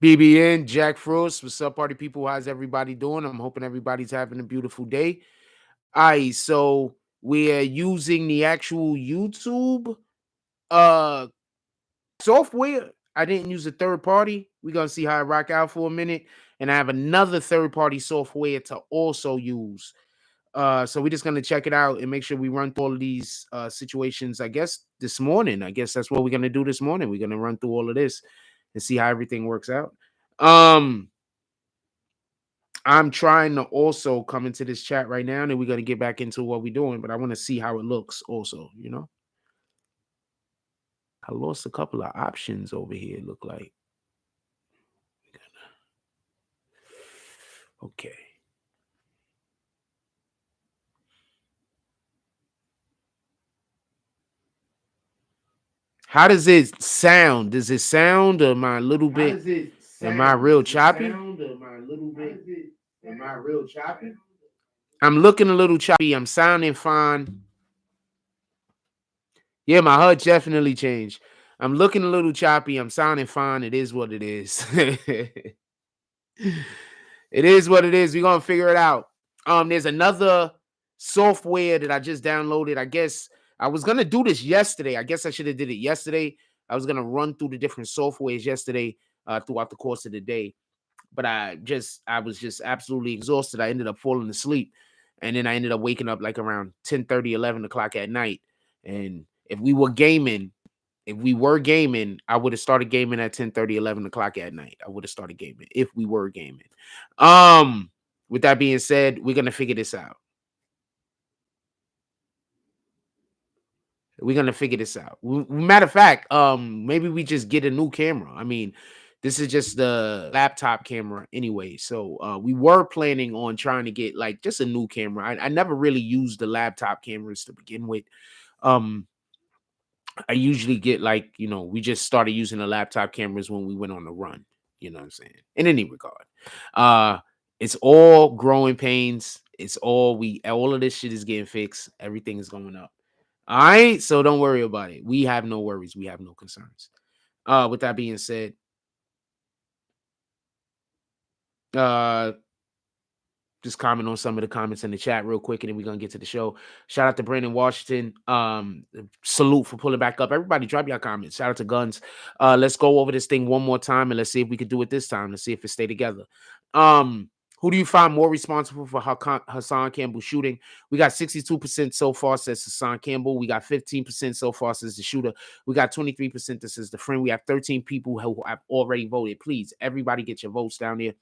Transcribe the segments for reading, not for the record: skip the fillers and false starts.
BBN, Jack Frost. What's up, party people? How's everybody doing? I'm hoping everybody's having a beautiful day. All right, so we're using the actual YouTube uh software. I didn't use a third party. We're gonna see how it rock out for a minute. And I have another third party software to also use. So we're just gonna check it out and make sure we run through all of these situations, I guess, this morning. I guess that's what we're gonna do this morning. We're gonna run through all of this and see how everything works out. Um I'm trying to also come into this chat right now, and then we're gonna get back into what we're doing, but I want to see how it looks also. I lost a couple of options over here, it look like. Okay. How does it sound? Does it sound or am I a little bit am I real choppy? I'm looking a little choppy. I'm sounding fine. Yeah, my HUD definitely changed. I'm looking a little choppy. I'm sounding fine. It is what it is. It is what it is. We're gonna figure it out. There's another software that I just downloaded. I guess I was gonna do this yesterday. I guess I should have did it yesterday. I was gonna run through the different softwares yesterday throughout the course of the day, but I was just absolutely exhausted. I ended up falling asleep, and then I ended up waking up like around 10:30, 11 o'clock at night. And if we were gaming, I would have started gaming at 10:30, 11 o'clock at night. I would have started gaming if we were gaming. Um, with that being said, we're gonna figure this out. We're gonna figure this out. Matter of fact, maybe we just get a new camera. I mean, this is just the laptop camera anyway. So we were planning on trying to get like just a new camera. I never really used the laptop cameras to begin with. Um, I usually get like, we just started using the laptop cameras when we went on the run. You know what I'm saying? In any regard. Uh it's all growing pains. It's all of this shit is getting fixed. Everything is going up. All right. So don't worry about it. We have no worries. We have no concerns. With that being said, uh just comment on some of the comments in the chat real quick, and then we're gonna get to the show. Shout out to Brandon Washington. Salute for pulling back up. Everybody, drop your comments. Shout out to Guns. Let's go over this thing one more time, and let's see if we could do it this time. Let's see if it stay together. Who do you find more responsible for Hassan Campbell shooting? We got 62% so far says Hassan Campbell. We got 15% so far says the shooter. We got 23% that says the friend. We have 13 people who have already voted. Please, everybody, get your votes down there.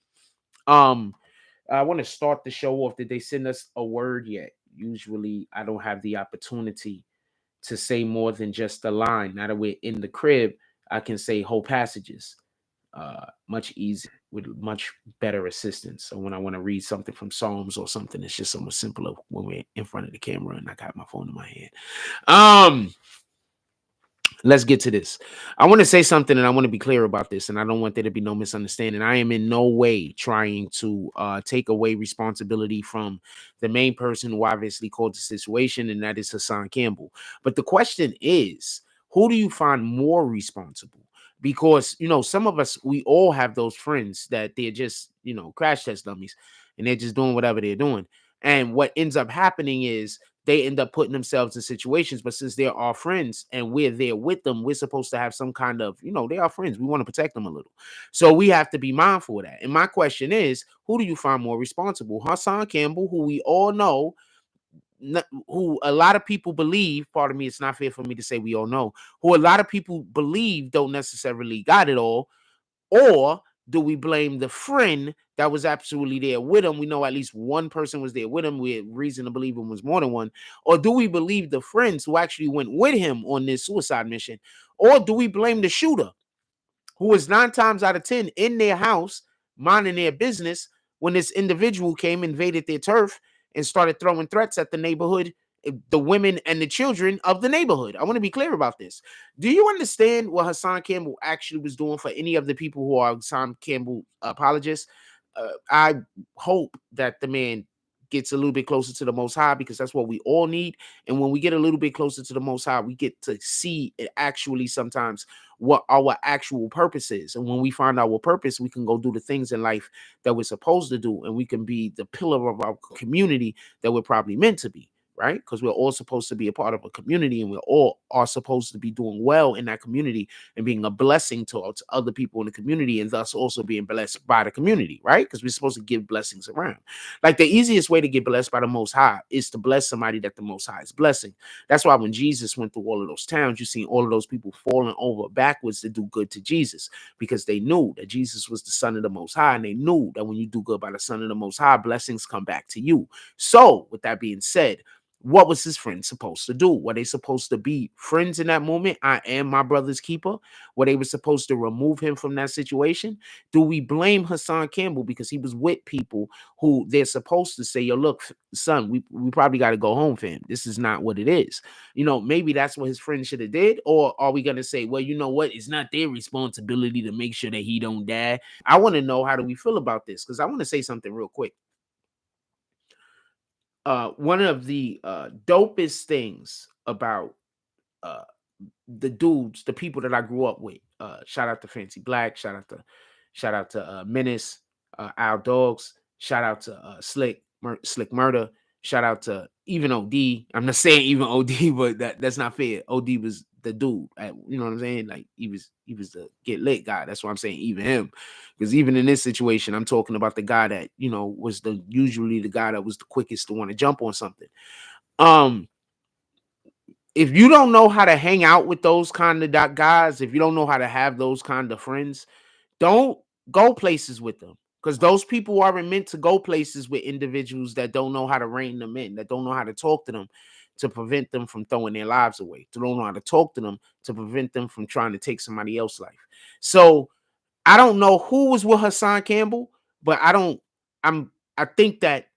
I want to start the show off. Did they send us a word yet? Usually, I don't have the opportunity to say more than just a line. Now that we're in the crib, I can say whole passages much easier with much better assistance. So when I want to read something from Psalms or something, it's just so much simpler when we're in front of the camera and I got my phone in my hand. Let's get to this. I want to say something and I want to be clear about this, and I don't want there to be no misunderstanding. I am in no way trying to take away responsibility from the main person who obviously caused the situation, and that is Hassan Campbell. But the question is, who do you find more responsible? Because, some of us, we all have those friends that they're just, crash test dummies and they're just doing whatever they're doing. And what ends up happening is they end up putting themselves in situations, but since they're our friends and we're there with them, we're supposed to have some kind of, they are friends. We want to protect them a little. So we have to be mindful of that. And my question is, who do you find more responsible? Hassan Campbell, who we all know, who a lot of people believe, pardon me, it's not fair for me to say we all know, who a lot of people believe don't necessarily got it all, or do we blame the friend that was absolutely there with him? We know at least one person was there with him. We have reason to believe it was more than one. Or do we believe the friends who actually went with him on this suicide mission? Or do we blame the shooter, who was 9 times out of 10 in their house, minding their business, when this individual came, invaded their turf, and started throwing threats at the neighborhood, the women and the children of the neighborhood? I want to be clear about this. Do you understand what Hassan Campbell actually was doing? For any of the people who are Hassan Campbell apologists, I hope that the man gets a little bit closer to the Most High, because that's what we all need. And when we get a little bit closer to the Most High, we get to see it actually sometimes what our actual purpose is. And when we find our purpose, we can go do the things in life that we're supposed to do, and we can be the pillar of our community that we're probably meant to be. Right? Because we're all supposed to be a part of a community, and we all are supposed to be doing well in that community and being a blessing to other people in the community, and thus also being blessed by the community, right? Because we're supposed to give blessings around. Like the easiest way to get blessed by the Most High is to bless somebody that the Most High is blessing. That's why when Jesus went through all of those towns, you see all of those people falling over backwards to do good to Jesus, because they knew that Jesus was the Son of the Most High, and they knew that when you do good by the Son of the Most High, blessings come back to you. So with that being said, what was his friend supposed to do? Were they supposed to be friends in that moment? I am my brother's keeper. Were they were supposed to remove him from that situation? Do we blame Hassan Campbell because he was with people who they're supposed to say, yo, look, son, we probably got to go home, fam. This is not what it is. You know, maybe that's what his friend should have did. Or are we going to say, well, you know what? It's not their responsibility to make sure that he don't die. I want to know, how do we feel about this? Because I want to say something real quick. One of the dopest things about uh, the dudes, the people that I grew up with, shout out to Fancy Black, shout out to Menace, Al Dogs, shout out to Slick Murder, shout out to even OD. I'm not saying even OD, but that's not fair. OD was the dude, you know what I'm saying? Like he was the get lit guy. That's why I'm saying even him, because even in this situation, I'm talking about the guy that, you know, was usually the guy that was the quickest to want to jump on something. If you don't know how to hang out with those kind of guys, if you don't know how to have those kind of friends, don't go places with them, because those people aren't meant to go places with individuals that don't know how to rein them in, that don't know how to talk to them to prevent them from throwing their lives away, to don't know how to talk to them to prevent them from trying to take somebody else's life. So I don't know who was with Hassan Campbell, but I think that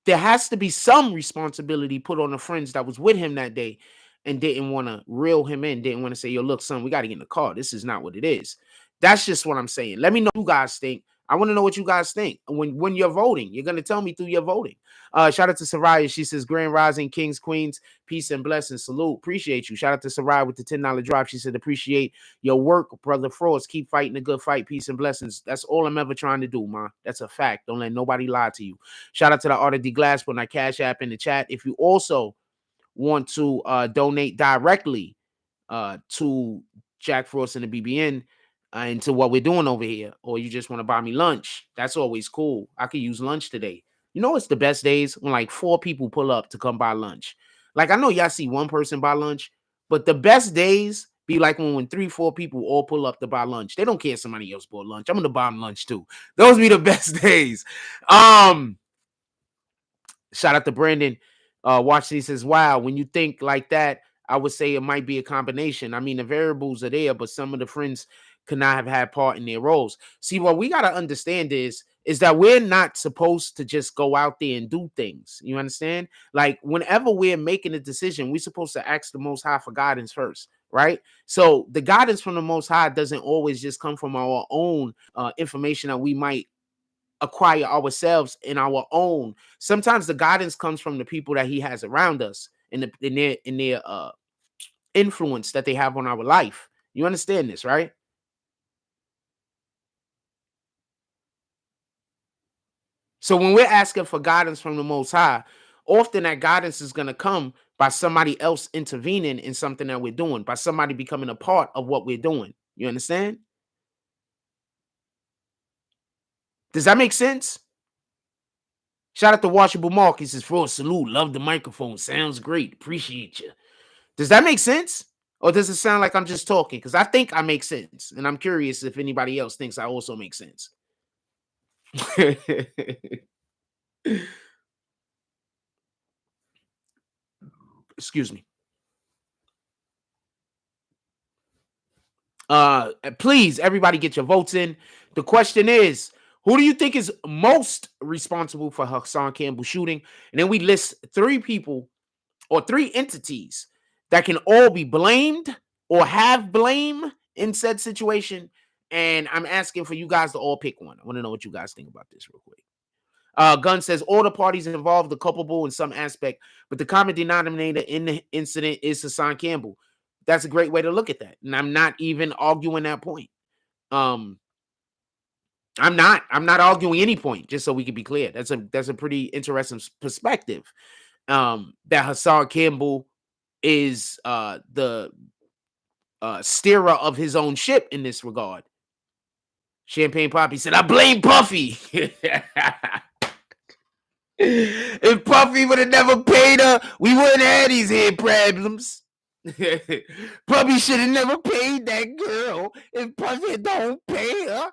there has to be some responsibility put on the friends that was with him that day and didn't want to reel him in, didn't want to say, yo, look, son, we got to get in the car. This is not what it is. That's just what I'm saying. Let me know what you guys think. I want to know what you guys think. When you're voting, you're going to tell me through your voting. Shout out to Soraya. She says, Grand Rising, Kings, Queens, peace and blessings. Salute. Appreciate you. Shout out to Soraya with the $10 drop. She said, appreciate your work, Brother Frost. Keep fighting a good fight. Peace and blessings. That's all I'm ever trying to do, man. That's a fact. Don't let nobody lie to you. Shout out to the Art of D Glass for my Cash App in the chat. If you also want to donate directly to Jack Frost and the BBN and to what we're doing over here, or you just want to buy me lunch, that's always cool. I could use lunch today. You know, it's the best days when like 4 people pull up to come buy lunch. Like I know y'all see one person buy lunch, but the best days be like when 3, 4 people all pull up to buy lunch. They don't care if somebody else bought lunch. I'm gonna buy them lunch too. Those be the best days. Shout out to Brandon. Washington says, wow, when you think like that, I would say it might be a combination. I mean, the variables are there, but some of the friends could not have had part in their roles. See, what we got to understand is that we're not supposed to just go out there and do things. You understand? Like, whenever we're making a decision, we're supposed to ask the Most High for guidance first, right? So the guidance from the Most High doesn't always just come from our own information that we might acquire ourselves in our own. Sometimes the guidance comes from the people that he has around us and in their influence that they have on our life. You understand this, right? So when we're asking for guidance from the Most High, often that guidance is going to come by somebody else intervening in something that we're doing, by somebody becoming a part of what we're doing. You understand? Does that make sense? Shout out to Washable Mark. He says, for a salute, love the microphone. Sounds great. Appreciate you. Does that make sense? Or does it sound like I'm just talking? Because I think I make sense. And I'm curious if anybody else thinks I also make sense. Excuse me. Please, everybody get your votes in. The question is, who do you think is most responsible for Hassan Campbell shooting? And then we list 3 people or 3 entities that can all be blamed or have blame in said situation. And I'm asking for you guys to all pick one. I want to know what you guys think about this real quick. Gunn says all the parties involved are culpable in some aspect, but the common denominator in the incident is Hassan Campbell. That's a great way to look at that, and I'm not even arguing that point. I'm not arguing any point. Just so we can be clear, that's a pretty interesting perspective. That Hassan Campbell is the steerer of his own ship in this regard. Champagne Poppy said, "I blame Puffy." If Puffy would have never paid her, we wouldn't have these head problems. Puffy should have never paid that girl. If Puffy don't pay her,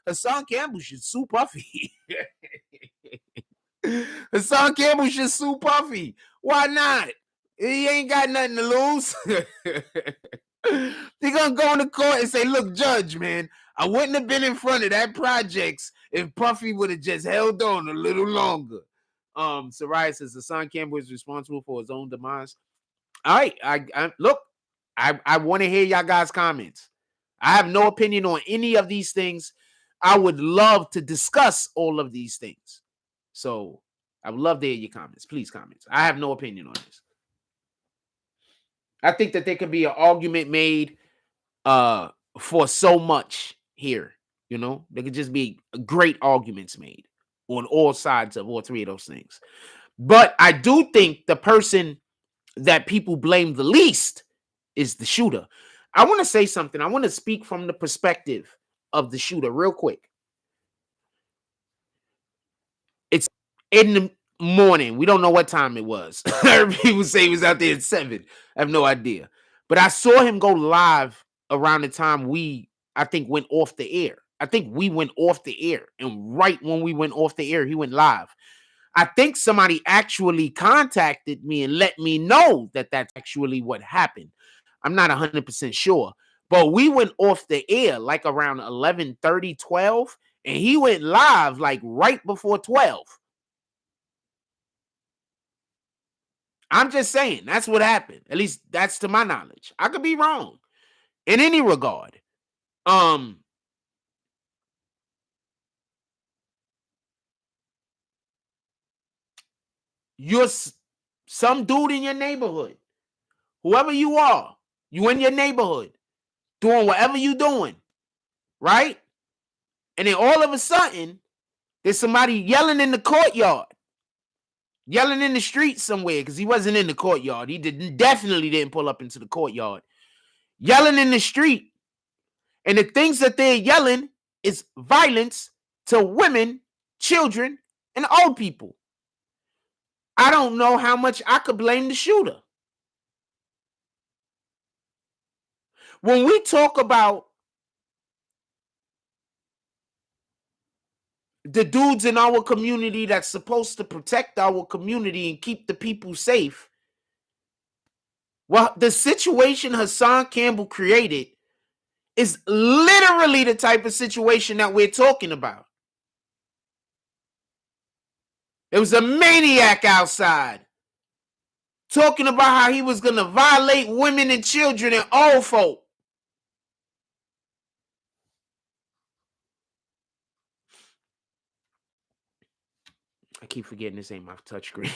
Hassan Campbell should sue Puffy. Hassan Campbell should sue Puffy. Why not? He ain't got nothing to lose. They're going to go into court and say, look, judge, man, I wouldn't have been in front of that projects if Puffy would have just held on a little longer. Soraya says Hassan Campbell is responsible for his own demise. All right. I want to hear y'all guys' comments. I have no opinion on any of these things. I would love to discuss all of these things. So I would love to hear your comments. Please comment. I have no opinion on this. I think that there could be an argument made for so much here. You know, there could just be great arguments made on all sides of all three of those things. But I do think the person that people blame the least is the shooter. I want to say something. I want to speak from the perspective of the shooter real quick. It's in the morning. We don't know what time it was. People say he was out there at 7. I have no idea. But I saw him go live around the time I think, went off the air. I think we went off the air. And right when we went off the air, he went live. I think somebody actually contacted me and let me know that that's actually what happened. I'm not 100% sure. But we went off the air like around 11:30, 12. And he went live like right before 12. I'm just saying, that's what happened. At least that's to my knowledge. I could be wrong in any regard. You're some dude in your neighborhood. Whoever you are, you in your neighborhood, doing whatever you doing, right? And then all of a sudden, there's somebody yelling in the courtyard. Yelling in the street somewhere, because he wasn't in the courtyard. He definitely didn't pull up into the courtyard. Yelling in the street. And the things that they're yelling is violence to women, children, and old people. I don't know how much I could blame the shooter. When we talk about the dudes in our community that's supposed to protect our community and keep the people safe, well, the situation Hassan Campbell created is literally the type of situation that we're talking about. There was a maniac outside talking about how he was going to violate women and children and old folk. I keep forgetting this ain't my touchscreen.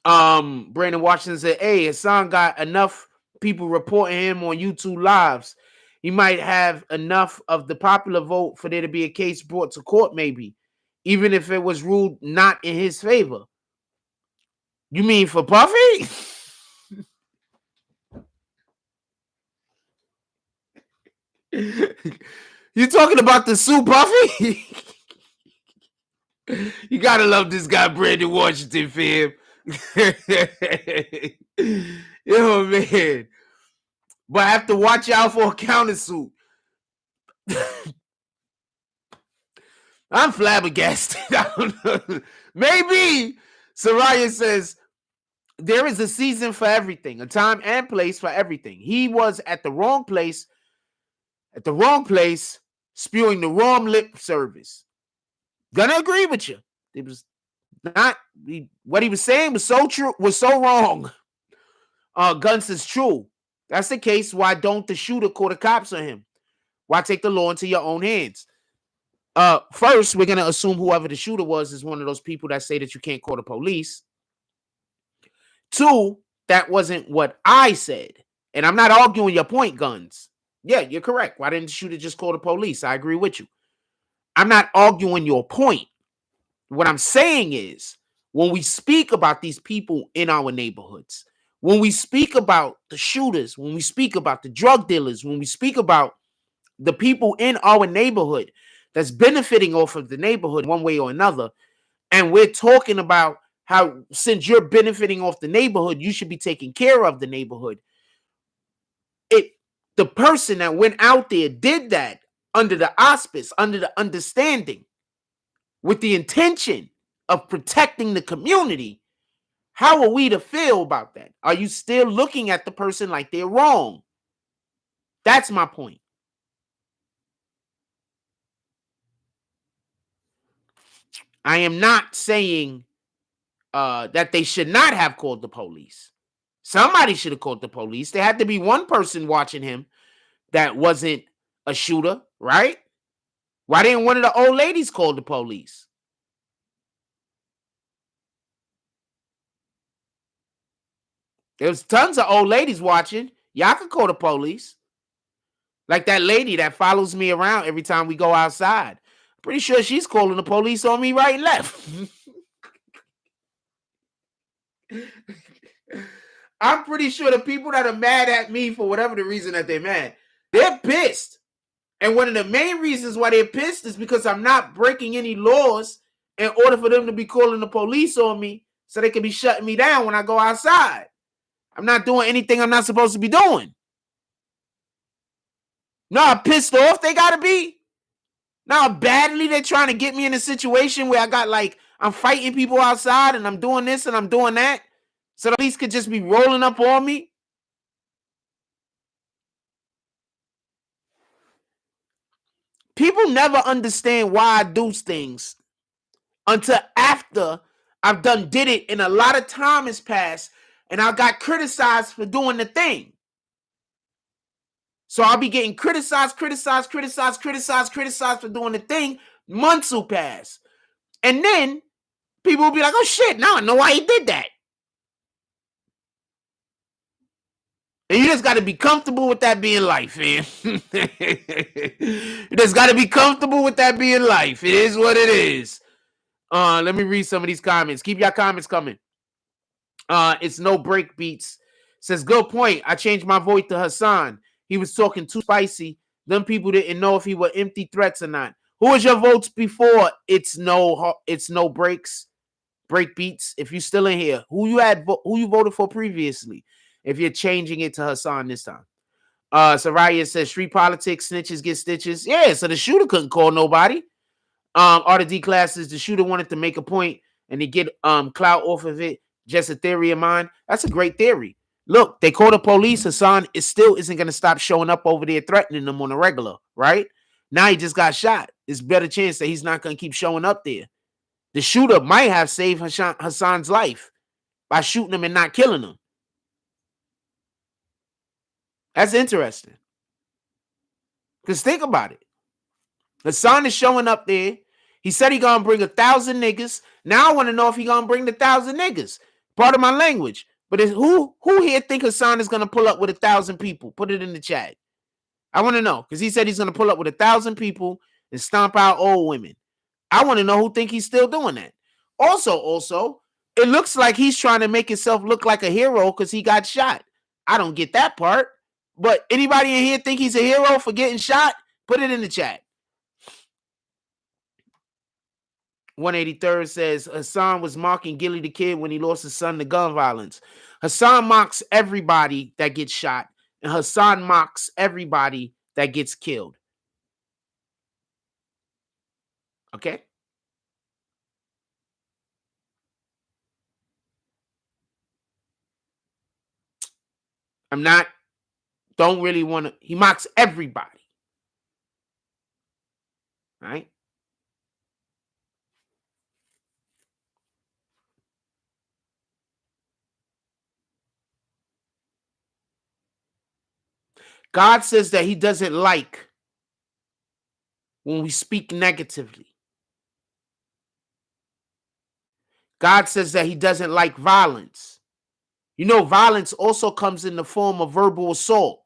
Brandon Washington said, hey, Hassan got enough people reporting him on YouTube lives. He might have enough of the popular vote for there to be a case brought to court, maybe, even if it was ruled not in his favor. You mean for Puffy? You talking about the Sue Puffy? You gotta love this guy, Brandon Washington, fam. Yo, man. But I have to watch out for a countersuit. I'm flabbergasted. I don't know. Maybe Soraya says there is a season for everything, a time and place for everything. He was at the wrong place, spewing the wrong lip service. Gonna agree with you. It was not what he was saying was so true, was so wrong. Guns is true. That's the case. Why don't the shooter call the cops on him? Why take the law into your own hands? First, we're gonna assume whoever the shooter was is one of those people that say that you can't call the police. Two, that wasn't what I said. And I'm not arguing your point, Guns. Yeah, you're correct. Why didn't the shooter just call the police? I agree with you. I'm not arguing your point. What I'm saying is, when we speak about these people in our neighborhoods, when we speak about the shooters, when we speak about the drug dealers, when we speak about the people in our neighborhood that's benefiting off of the neighborhood one way or another, and we're talking about how, since you're benefiting off the neighborhood, you should be taking care of the neighborhood. The person that went out there did that under the auspice, under the understanding, with the intention of protecting the community. How are we to feel about that? Are you still looking at the person like they're wrong? That's my point. I am not saying that they should not have called the police. Somebody should have called the police. There had to be one person watching him that wasn't a shooter, right? Why didn't one of the old ladies call the police? There's tons of old ladies watching. Y'all could call the police. Like that lady that follows me around every time we go outside. Pretty sure she's calling the police on me right and left. I'm pretty sure the people that are mad at me for whatever the reason that they're mad, they're pissed. And one of the main reasons why they're pissed is because I'm not breaking any laws in order for them to be calling the police on me so they can be shutting me down when I go outside. I'm not doing anything I'm not supposed to be doing. No, I'm pissed off they gotta be. Now badly they're trying to get me in a situation where I got like, I'm fighting people outside and I'm doing this and I'm doing that. So the police could just be rolling up on me. People never understand why I do things until after I've did it, and a lot of time has passed and I got criticized for doing the thing. So I'll be getting criticized for doing the thing. Months will pass. And then people will be like, oh shit, now I know why he did that. And you just got to be comfortable with that being life, man. You just got to be comfortable with that being life. It is what it is. Let me read some of these comments. Keep your comments coming. It's no break Beatz. Says, good point. I changed my voice to Hassan. He was talking too spicy. Them people didn't know if he were empty threats or not. Who was your votes before? It's no breaks. Break Beatz. If you still in here, who you voted for previously? If you're changing it to Hassan this time. Soraya says street politics, snitches get stitches. Yeah, so the shooter couldn't call nobody. Art D classes, the shooter wanted to make a point and to get clout off of it. Just a theory of mine. That's a great theory. Look, they call the police. Hassan still isn't going to stop showing up over there threatening them on a regular, right? Now he just got shot. There's a better chance that he's not going to keep showing up there. The shooter might have saved Hassan's life by shooting him and not killing him. That's interesting. Because think about it. Hassan is showing up there. He said he gonna bring 1,000 niggas. Now I want to know if he gonna bring the 1,000 niggas. Part of my language. But who here think Hassan is gonna pull up with 1,000 people? Put it in the chat. I want to know. Because he said he's gonna pull up with 1,000 people and stomp out old women. I want to know who think he's still doing that. Also, it looks like he's trying to make himself look like a hero because he got shot. I don't get that part. But anybody in here think he's a hero for getting shot? Put it in the chat. 183rd says Hassan was mocking Gilly the Kid when he lost his son to gun violence. Hassan mocks everybody that gets shot, and Hassan mocks everybody that gets killed. Okay? Don't really want to. He mocks everybody. Right? God says that he doesn't like when we speak negatively. God says that he doesn't like violence. You know, violence also comes in the form of verbal assault.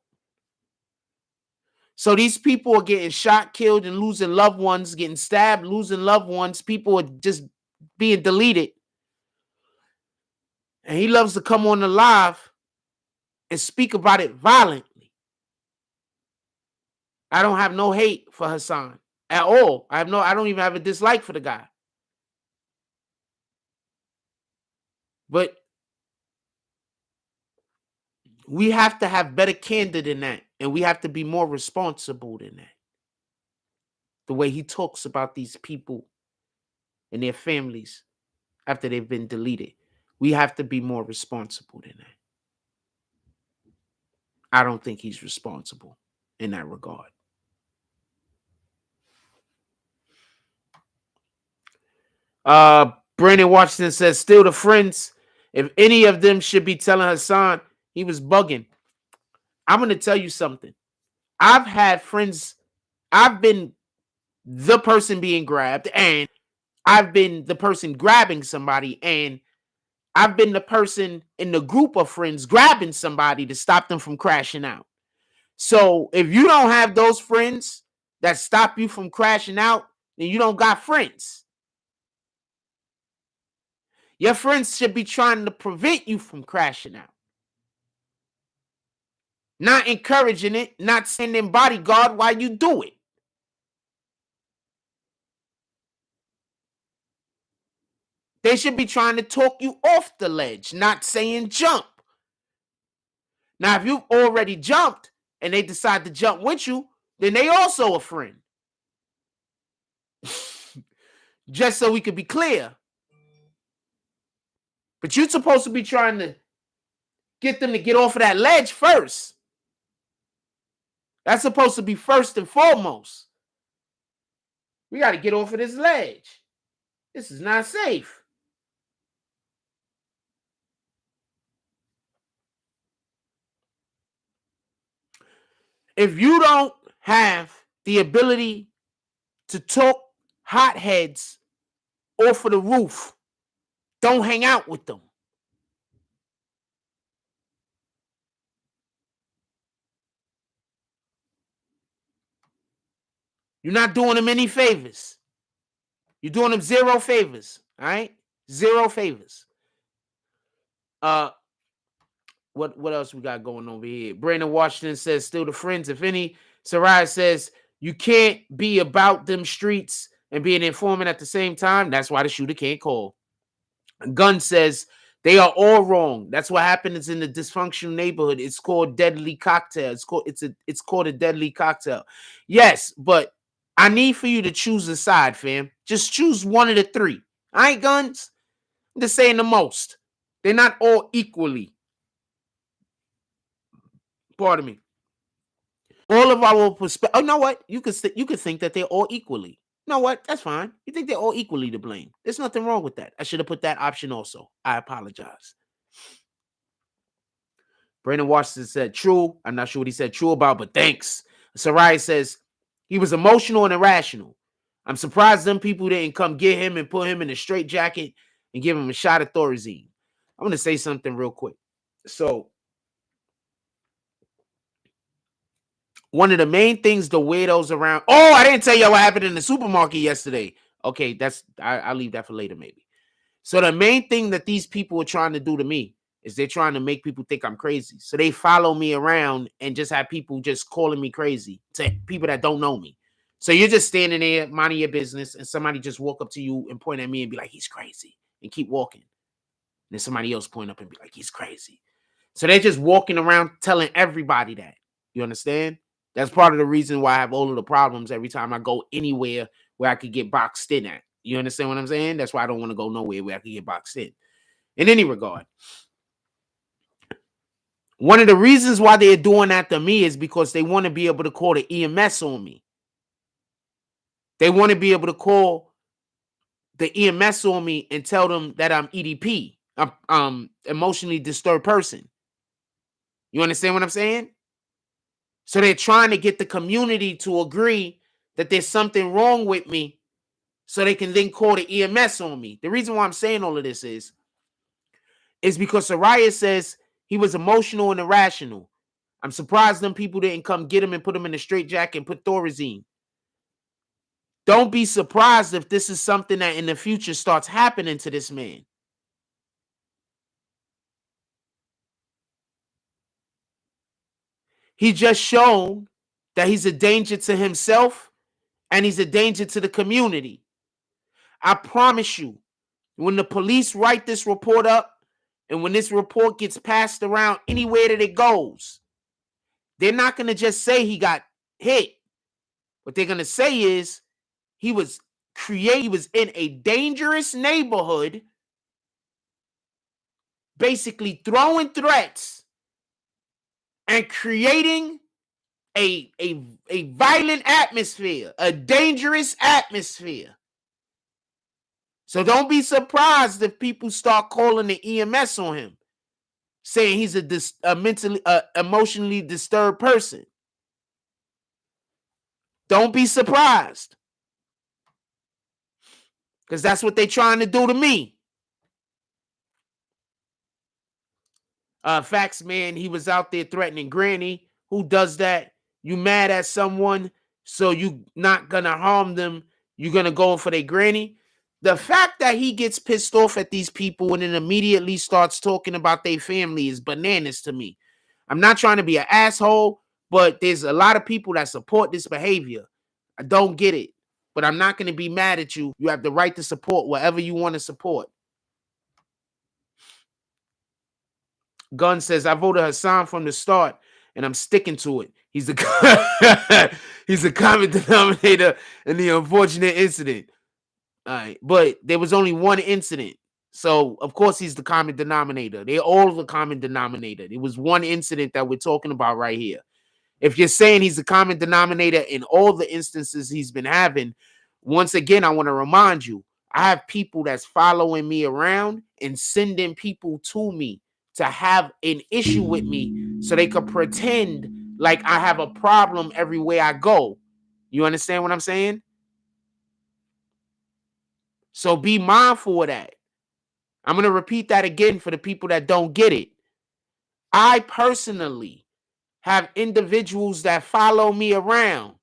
So these people are getting shot, killed, and losing loved ones, getting stabbed, losing loved ones. People are just being deleted. And he loves to come on the live and speak about it violently. I don't have no hate for Hassan at all. I don't even have a dislike for the guy. But we have to have better candor than that. And we have to be more responsible than that. The way he talks about these people and their families after they've been deleted. We have to be more responsible than that. I don't think he's responsible in that regard. Brandon Washington says, still the friends. If any of them should be telling Hassan, he was bugging. I'm going to tell you something. I've had friends. I've been the person being grabbed, and I've been the person grabbing somebody, and I've been the person in the group of friends grabbing somebody to stop them from crashing out. So if you don't have those friends that stop you from crashing out, then you don't got friends. Your friends should be trying to prevent you from crashing out. Not encouraging it, not sending bodyguard while you do it. They should be trying to talk you off the ledge, not saying jump. Now, if you've already jumped and they decide to jump with you, then they also a friend. Just so we could be clear. But you're supposed to be trying to get them to get off of that ledge first. That's supposed to be first and foremost. We got to get off of this ledge. This is not safe. If you don't have the ability to talk hotheads off of the roof, don't hang out with them. You're not doing them any favors. You're doing them zero favors. All right? Zero favors. What else we got going over here? Brandon Washington says, still the friends, if any. Sarai says, you can't be about them streets and be an informant at the same time. That's why the shooter can't call. Gunn says, they are all wrong. That's what happens in the dysfunctional neighborhood. It's called deadly cocktail. It's called a deadly cocktail. Yes, but I need for you to choose a side, fam. Just choose one of the three. All right, Guns? I'm just saying the most. They're not all equally. Pardon me. All of our perspective. Oh, you know what? You could think that they're all equally. You know what? That's fine. You think they're all equally to blame. There's nothing wrong with that. I should have put that option also. I apologize. Brandon Washington said, true. I'm not sure what he said true about, but thanks. Sarai says, he was emotional and irrational. I'm surprised them people didn't come get him and put him in a straitjacket and give him a shot of Thorazine. I'm going to say something real quick. So, one of the main things the weirdos around. Oh, I didn't tell you what happened in the supermarket yesterday. Okay, I'll leave that for later, maybe. So the main thing that these people are trying to do to me is they're trying to make people think I'm crazy. So they follow me around and just have people just calling me crazy to people that don't know me. So you're just standing there, minding your business, and somebody just walk up to you and point at me and be like, he's crazy, and keep walking. And then somebody else point up and be like, he's crazy. So they're just walking around telling everybody that. You understand? That's part of the reason why I have all of the problems every time I go anywhere where I could get boxed in at. You understand what I'm saying? That's why I don't want to go nowhere where I can get boxed in any regard. One of the reasons why they're doing that to me is because they want to be able to call the EMS on me. They want to be able to call the EMS on me and tell them that I'm EDP, emotionally disturbed person. You understand what I'm saying? So they're trying to get the community to agree that there's something wrong with me so they can then call the EMS on me. The reason why I'm saying all of this is because Soraya says he was emotional and irrational. I'm surprised them people didn't come get him and put him in a straitjacket and put Thorazine. Don't be surprised if this is something that in the future starts happening to this man. He just shown that he's a danger to himself and he's a danger to the community. I promise you, when the police write this report up and when this report gets passed around anywhere that it goes, they're not going to just say he got hit. What they're going to say is he was in a dangerous neighborhood, basically throwing threats and creating a violent atmosphere, a dangerous atmosphere. So don't be surprised if people start calling the EMS on him, saying he's a mentally, emotionally disturbed person. Don't be surprised, because that's what they're trying to do to me. Facts, man, he was out there threatening Granny. Who does that? You mad at someone, so you not gonna harm them. You're gonna go for their granny. The fact that he gets pissed off at these people and then immediately starts talking about their family is bananas to me. I'm not trying to be an asshole, but there's a lot of people that support this behavior. I don't get it, but I'm not going to be mad at you. You have the right to support whatever you want to support. Gunn says, I voted Hassan from the start, and I'm sticking to it. He's a common denominator in the unfortunate incident. All right, but there was only one incident. So, of course, he's the common denominator. They're all the common denominator. It was one incident that we're talking about right here. If you're saying he's the common denominator in all the instances he's been having, once again, I want to remind you, I have people that's following me around and sending people to me to have an issue with me so they could pretend like I have a problem everywhere I go. You understand what I'm saying? So be mindful of that. I'm going to repeat that again for the people that don't get it. I personally have individuals that follow me around.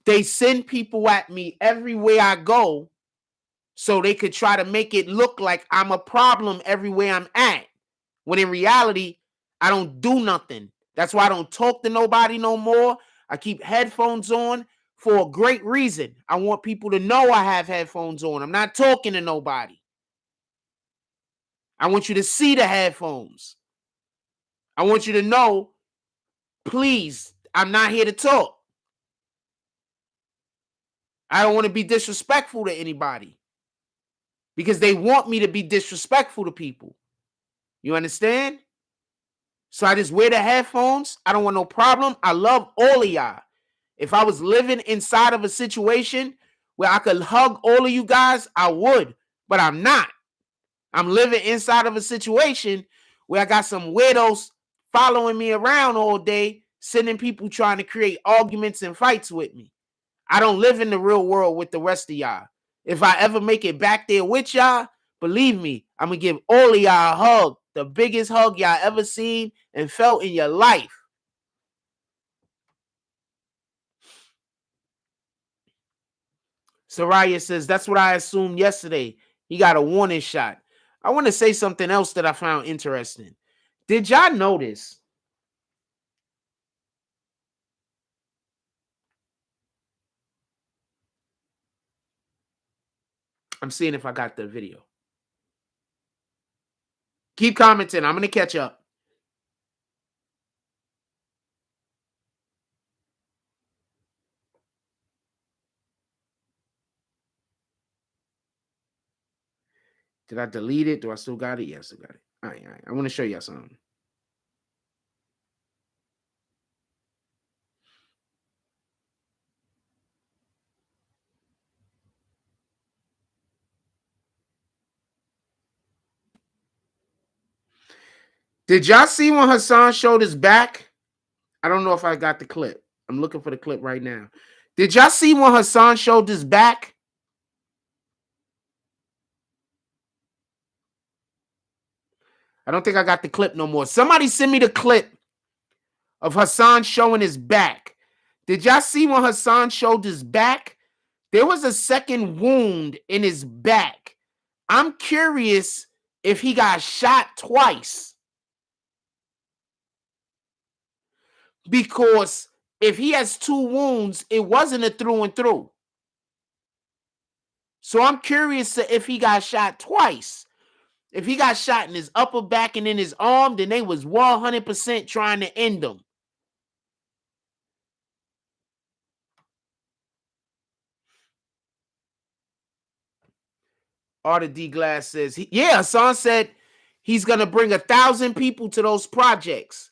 They send people at me everywhere I go so they could try to make it look like I'm a problem everywhere I'm at. When in reality, I don't do nothing. That's why I don't talk to nobody no more. I keep headphones on for a great reason. I want people to know I have headphones on. I'm not talking to nobody. I want you to see the headphones. I want you to know, please, I'm not here to talk. I don't want to be disrespectful to anybody because they want me to be disrespectful to people. You understand? So I just wear the headphones. I don't want no problem. I love all of y'all. If I was living inside of a situation where I could hug all of you guys, I would, but I'm not. I'm living inside of a situation where I got some weirdos following me around all day, sending people trying to create arguments and fights with me. I don't live in the real world with the rest of y'all. If I ever make it back there with y'all, believe me, I'm going to give all of y'all a hug. The biggest hug y'all ever seen and felt in your life. Soraya says, that's what I assumed yesterday. He got a warning shot. I want to say something else that I found interesting. Did y'all notice? I'm seeing if I got the video. Keep commenting. I'm going to catch up. Did I delete it? Do I still got it? Yes, I got it. All right. I want to show y'all something. Did y'all see when Hassan showed his back? I don't know if I got the clip. I'm looking for the clip right now. Did y'all see when Hassan showed his back? I don't think I got the clip no more. Somebody send me the clip of Hassan showing his back. Did y'all see when Hassan showed his back? There was a second wound in his back. I'm curious if he got shot twice. Because if he has two wounds, it wasn't a through and through. So I'm curious if he got shot twice. If he got shot in his upper back and in his arm, then they was 100% trying to end him. Arthur D. Glass says, Hassan said he's going to bring 1,000 people to those projects.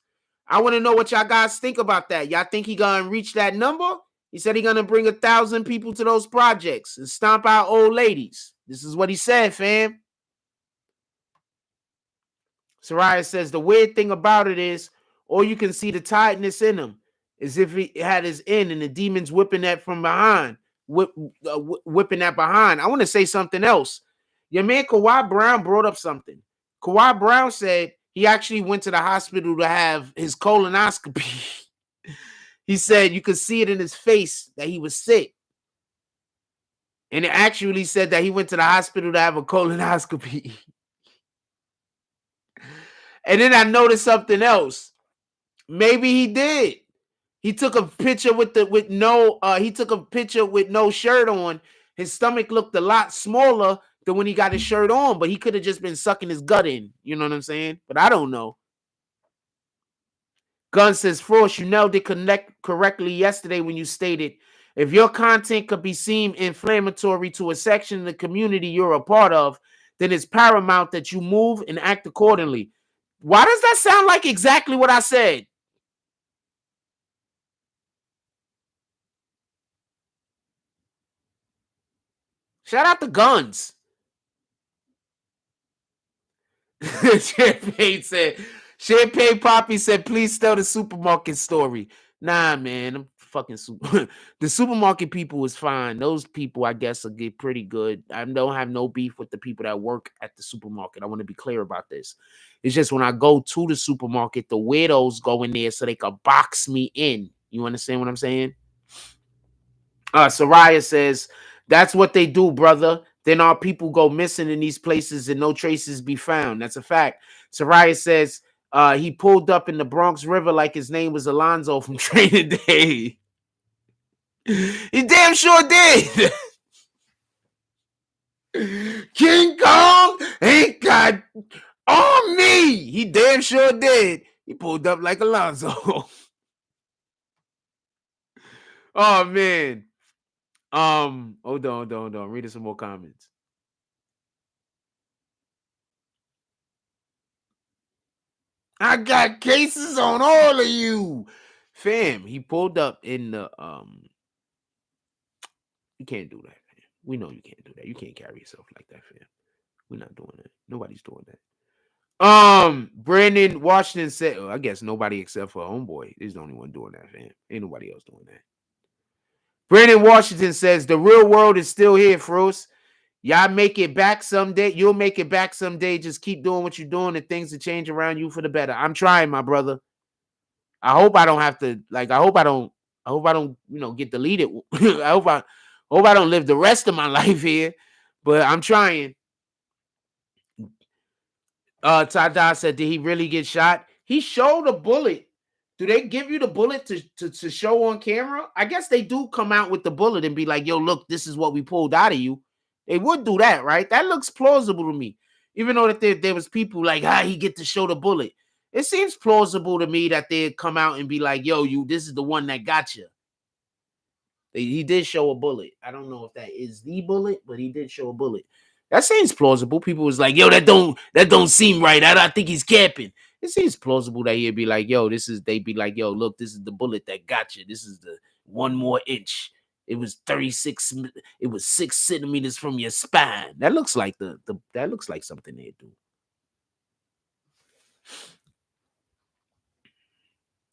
I want to know what y'all guys think about that. Y'all think he going to reach that number? He said he's going to bring 1,000 people to those projects and stomp out old ladies. This is what he said, fam. Soraya says, the weird thing about it is, all you can see the tiredness in him is if he had his end and the demons whipping that from behind, whipping that behind. I want to say something else. Your man Kwame Brown brought up something. Kwame Brown said he actually went to the hospital to have his colonoscopy. He said you could see it in his face that he was sick. And it actually said that he went to the hospital to have a colonoscopy. And then I noticed something else. Maybe he did. He took a picture with no shirt on. His stomach looked a lot smaller than when he got his shirt on, but he could have just been sucking his gut in. You know what I'm saying? But I don't know. Gunn says, Frost, you nailed it correctly yesterday when you stated, if your content could be seen inflammatory to a section of the community you're a part of, then it's paramount that you move and act accordingly. Why does that sound like exactly what I said? Shout out to Guns. Champagne Poppy said, please tell the supermarket story. Nah, man, I'm fucking the supermarket people is fine. Those people, I guess, will get pretty good. I don't have no beef with the people that work at the supermarket. I want to be clear about this. It's just when I go to the supermarket, the weirdos go in there so they can box me in. You understand what I'm saying? Soraya says, that's what they do, brother. Then our people go missing in these places and no traces be found. That's a fact. Soraya says, he pulled up in the Bronx River like his name was Alonzo from Training Day. He damn sure did. King Kong ain't got on me. He damn sure did. He pulled up like Alonzo. Oh, man. Hold on. Reading some more comments. I got cases on all of you. Fam, he pulled up in the you can't do that, fam. We know you can't do that. You can't carry yourself like that, fam. We're not doing that. Nobody's doing that. Brandon Washington said, I guess nobody except for Homeboy is the only one doing that, fam. Ain't nobody else doing that. Brandon Washington says the real world is still here, Frost. Y'all make it back someday. You'll make it back someday. Just keep doing what you're doing and things will change around you for the better. I'm trying, my brother. I hope I don't have to, I hope I don't, get deleted. I hope I don't live the rest of my life here, but I'm trying. Tada said, did he really get shot? He showed a bullet. Do they give you the bullet to show on camera? I guess they do come out with the bullet and be like, yo, look, this is what we pulled out of you. They would do that, right? That looks plausible to me. Even though that there was people like, he get to show the bullet. It seems plausible to me that they'd come out and be like, yo, this is the one that got you. He did show a bullet. I don't know if that is the bullet, but he did show a bullet. That seems plausible. People was like, yo, that don't seem right. I think he's capping. It seems plausible that he'd be like, yo, they'd be like, yo, look, this is the bullet that got you. This is the 1 more inch. It was 36, it was 6 centimeters from your spine. That looks like that looks like something they'd do.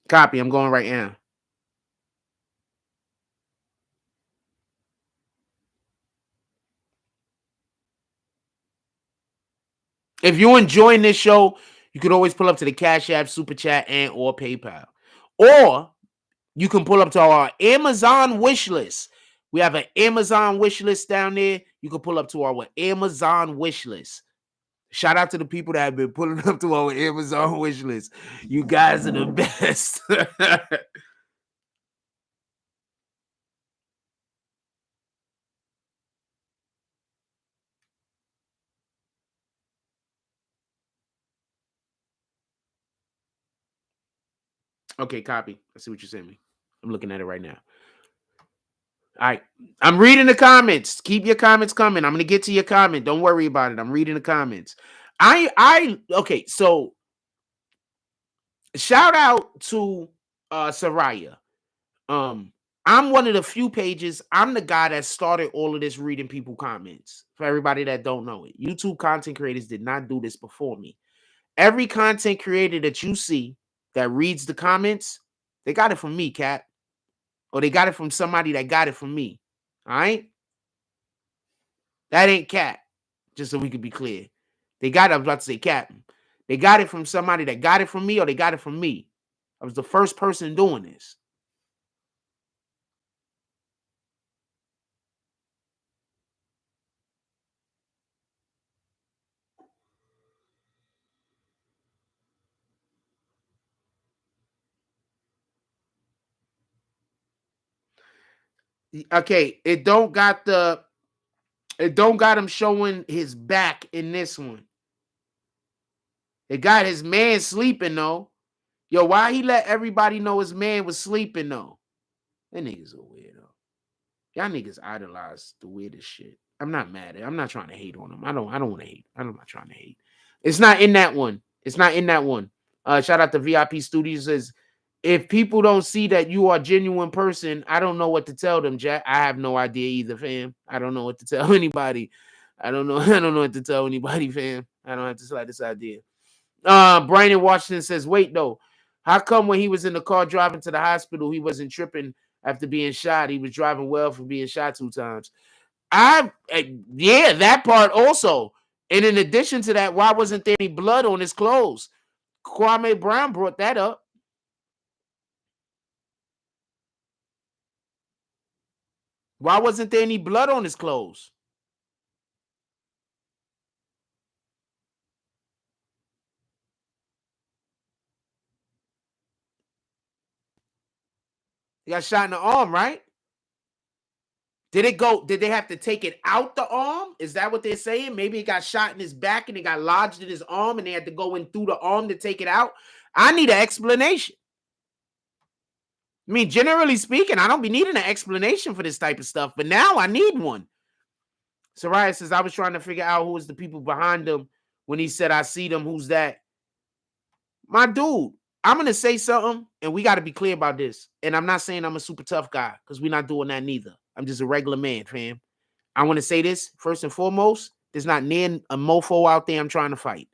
Copy, I'm going right now. If you're enjoying this show, you can always pull up to the Cash App, Super Chat, and or PayPal. Or you can pull up to our Amazon wish list. We have an Amazon wish list down there. You can pull up to our Amazon wish list. Shout out to the people that have been pulling up to our Amazon wish list. You guys are the best. Okay, copy. I see what you're saying. I'm looking at it right now. All right. I'm reading the comments. Keep your comments coming. I'm gonna get to your comment. Don't worry about it. I'm reading the comments. Okay, so shout out to Soraya. Um, I'm one of the few pages. I'm the guy that started all of this reading people comments. For everybody that don't know it, YouTube content creators did not do this before me. Every content creator that you see that reads the comments, they got it from me, Cat. Or they got it from somebody that got it from me. All right? That ain't Cat. Just so we could be clear. They got it, I was about to say Cat. They got it from somebody that got it from me, or they got it from me. I was the first person doing this. Okay, it don't got him showing his back in this one. It got his man sleeping though. Yo, why he let everybody know his man was sleeping though? That nigga's a weirdo. Y'all niggas idolize the weirdest shit. I'm not mad at it. I'm not trying to hate on him. I don't want to hate. I'm not trying to hate. It's not in that one. It's not in that one. Shout out to VIP Studios. Says, if people don't see that you are a genuine person, I don't know what to tell them, Jack. I have no idea either, fam. I don't know what to tell anybody. I don't know. I don't know what to tell anybody, fam. I don't have to slide this idea. Brian in Washington says, wait, though. How come when he was in the car driving to the hospital, he wasn't tripping after being shot? He was driving well for being shot 2 times. Yeah, that part also. And in addition to that, why wasn't there any blood on his clothes? Kwame Brown brought that up. Why wasn't there any blood on his clothes? He got shot in the arm, right? Did they have to take it out the arm? Is that what they're saying? Maybe he got shot in his back and it got lodged in his arm and they had to go in through the arm to take it out. I need an explanation. I mean, generally speaking, I don't be needing an explanation for this type of stuff, but now I need one. Soraya says, I was trying to figure out who was the people behind him when he said, I see them. Who's that? My dude, I'm going to say something, and we got to be clear about this. And I'm not saying I'm a super tough guy, because we're not doing that neither. I'm just a regular man, fam. I want to say this, first and foremost, there's not near a mofo out there I'm trying to fight.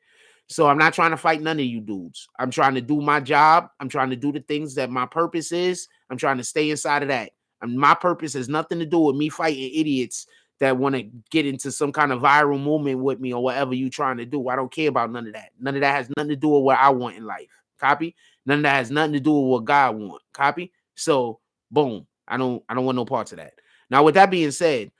So I'm not trying to fight none of you dudes. I'm trying to do my job. I'm trying to do the things that my purpose is. I'm trying to stay inside of that. My purpose has nothing to do with me fighting idiots that want to get into some kind of viral movement with me or whatever you trying to do. I don't care about none of that. None of that has nothing to do with what I want in life. Copy? None of that has nothing to do with what God wants. Copy? So boom. I don't want no parts of that. Now, with that being said,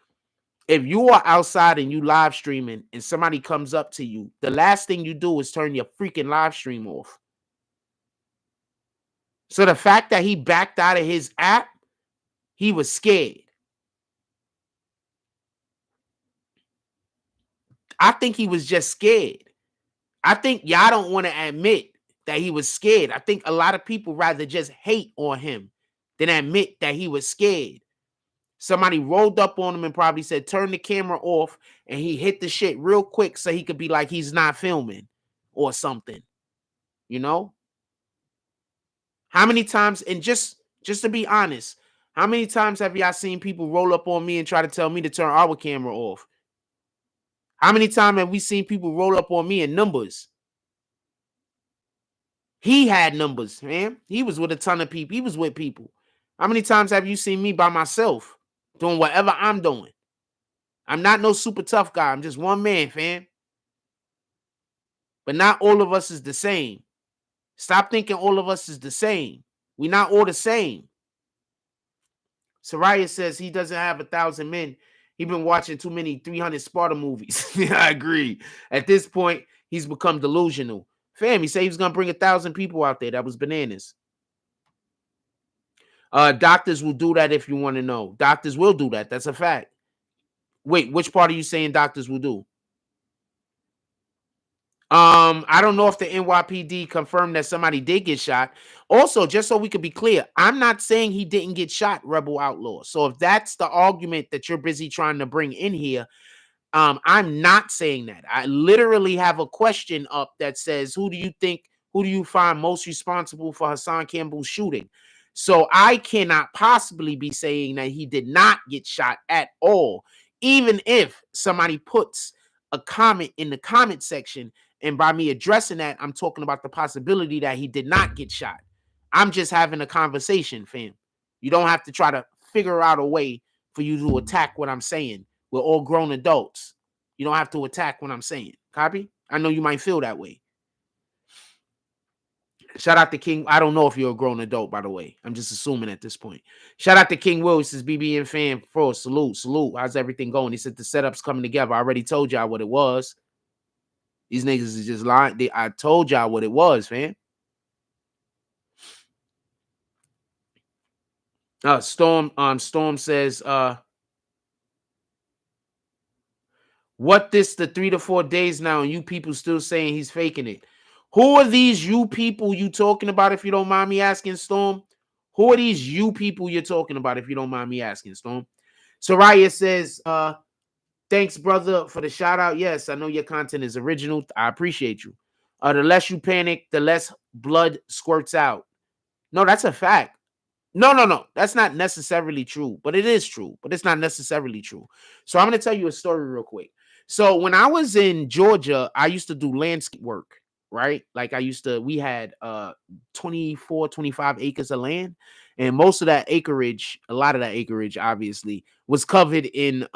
if you are outside and you live streaming and somebody comes up to you, the last thing you do is turn your freaking live stream off. So the fact that he backed out of his app, he was scared. I think he was just scared. I think y'all don't want to admit that he was scared. I think a lot of people rather just hate on him than admit that he was scared. Somebody rolled up on him and probably said, turn the camera off. And he hit the shit real quick so he could be like, he's not filming or something. You know? How many times, and just to be honest, how many times have y'all seen people roll up on me and try to tell me to turn our camera off? How many times have we seen people roll up on me in numbers? He had numbers, man. He was with a ton of people. He was with people. How many times have you seen me by myself doing whatever I'm doing? I'm not no super tough guy. I'm just one man, fam. but not all of us is the same. Stop thinking all of us is the same. We're not all the same. Soraya says he doesn't have 1,000 men. He's been watching too many 300 Sparta movies. I agree. At this point, he's become delusional. Fam, he said he was going to bring 1,000 people out there. That was bananas. Doctors will do that if you want to know. Doctors will do that. That's a fact. Wait, which part are you saying doctors will do? I don't know if the NYPD confirmed that somebody did get shot. Also, just so we could be clear, I'm not saying he didn't get shot, Rebel Outlaw. So if that's the argument that you're busy trying to bring in here, I'm not saying that. I literally have a question up that says, who do you find most responsible for Hassan Campbell's shooting? So I cannot possibly be saying that he did not get shot at all. Even if somebody puts a comment in the comment section, and by me addressing that, I'm talking about the possibility that he did not get shot. I'm just having a conversation, fam. You don't have to try to figure out a way for you to attack what I'm saying. We're all grown adults. You don't have to attack what I'm saying. Copy? I know you might feel that way. Shout out to King. I don't know if you're a grown adult, by the way. I'm just assuming at this point. Shout out to King Will. He says, BBN fan for salute. How's everything going? He said the setup's coming together. I already told y'all what it was. These niggas is just lying. I told y'all what it was, fam. Storm says, what this the 3 to 4 days now, and you people still saying he's faking it. Who are these you people you talking about, if you don't mind me asking, Storm? Who are these you people you're talking about, if you don't mind me asking, Storm? Soraya says, thanks, brother, for the shout out. Yes, I know your content is original. I appreciate you. The less you panic, the less blood squirts out. No, that's a fact. No. That's not necessarily true, but it is true. But it's not necessarily true. So I'm going to tell you a story real quick. So when I was in Georgia, I used to do landscape work, right? Like we had 24, 25 acres of land. And most of that acreage, a lot of that acreage, obviously, was covered in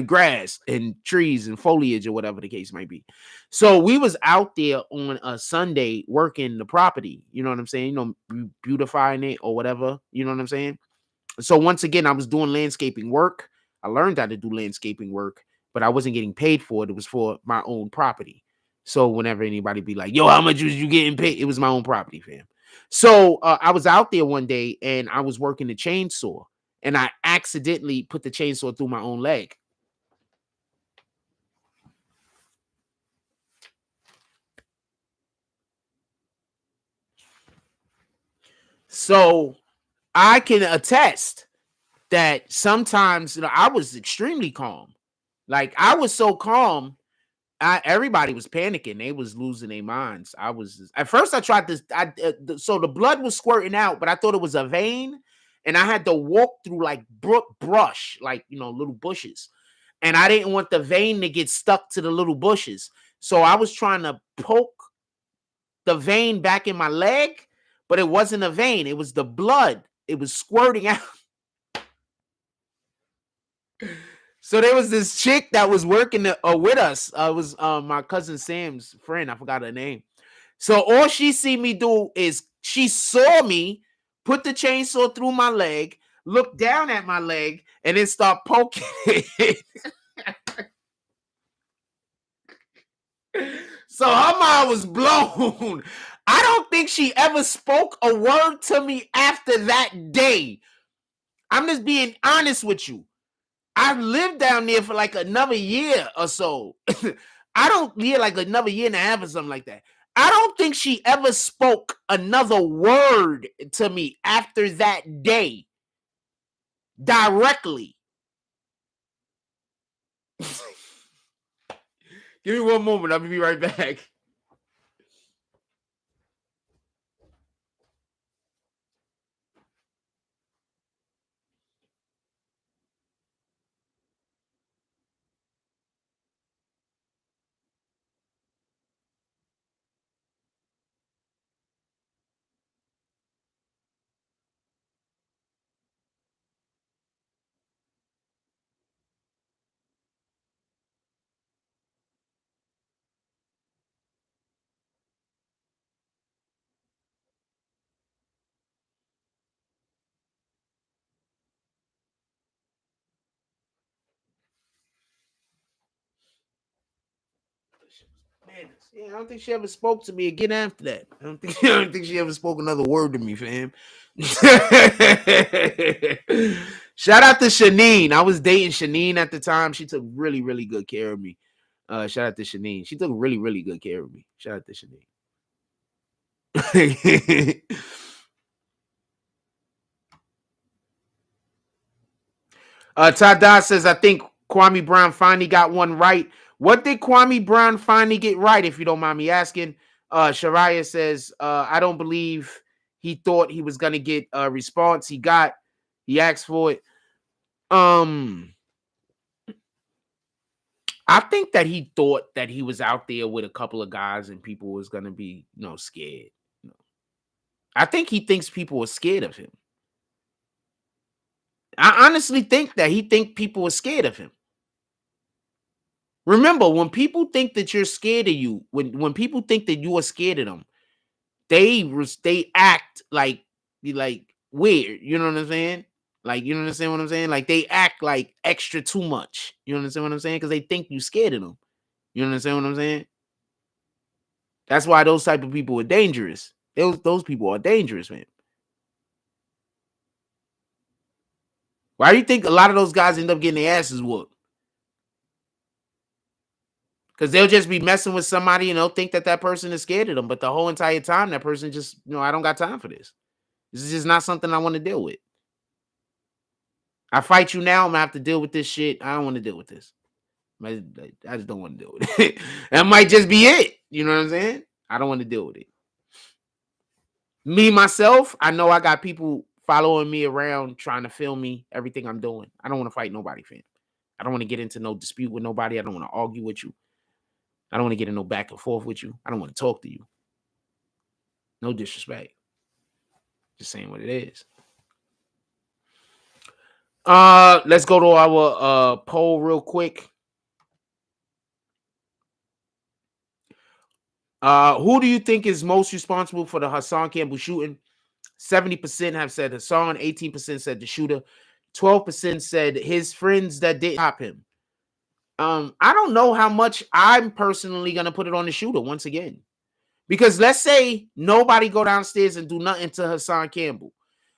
grass and trees and foliage or whatever the case might be. So we was out there on a Sunday working the property, you know what I'm saying? Beautifying it or whatever, you know what I'm saying? So once again, I was doing landscaping work. I learned how to do landscaping work, but I wasn't getting paid for it. It was for my own property. So whenever anybody be like, yo, how much was you getting paid? It was my own property, fam. So I was out there one day and I was working the chainsaw and I accidentally put the chainsaw through my own leg. So I can attest that sometimes, I was extremely calm. Like I was so calm, everybody was panicking. They was losing their minds. At first I tried this. So the blood was squirting out, but I thought it was a vein, and I had to walk through like brush, like little bushes, and I didn't want the vein to get stuck to the little bushes. So I was trying to poke the vein back in my leg, but it wasn't a vein. It was the blood. It was squirting out. So there was this chick that was working with us. It was my cousin Sam's friend. I forgot her name. So all she see me do is she saw me put the chainsaw through my leg, look down at my leg, and then start poking it. So her mind was blown. I don't think she ever spoke a word to me after that day. I'm just being honest with you. I lived down there for like another year or so. Like another year and a half or something like that. I don't think she ever spoke another word to me after that day directly. Give me one moment. I'll be right back. Yeah, I don't think she ever spoke to me again after that. I don't think she ever spoke another word to me, fam. Shout out to Shanine. I was dating Shanine at the time. She took really, really good care of me. Shout out to Shanine. She took really, really good care of me. Shout out to Shanine. Tada says, I think Kwame Brown finally got one right. What did Kwame Brown finally get right, if you don't mind me asking? Shariah says, I don't believe he thought he was going to get a response. He asked for it. I think that he thought that he was out there with a couple of guys and people was going to be, scared. I think he thinks people are scared of him. I honestly think that he think people are scared of him. Remember, when people think that you're scared of you, when people think that you are scared of them, they act like weird. You know what I'm saying? Like, you understand what I'm saying? Like, they act like extra too much. You understand what I'm saying? Because they think you scared of them. You understand what I'm saying? That's why those type of people are dangerous. Those people are dangerous, man. Why do you think a lot of those guys end up getting their asses whooped? Because they'll just be messing with somebody and they'll think that person is scared of them. But the whole entire time, that person just, I don't got time for this. This is just not something I want to deal with. I fight you now, I'm going to have to deal with this shit. I don't want to deal with this. I just don't want to deal with it. That might just be it. You know what I'm saying? I don't want to deal with it. Me, myself, I know I got people following me around trying to film me, everything I'm doing. I don't want to fight nobody, fam. I don't want to get into no dispute with nobody. I don't want to argue with you. I don't want to get in no back and forth with you. I don't want to talk to you. No disrespect. Just saying what it is. Let's go to our poll real quick. Who do you think is most responsible for the Hassan Campbell shooting? 70% have said Hassan, 18% said the shooter, 12% said his friends that didn't stop him. I don't know how much I'm personally gonna put it on the shooter once again. Because let's say nobody go downstairs and do nothing to Hassan Campbell.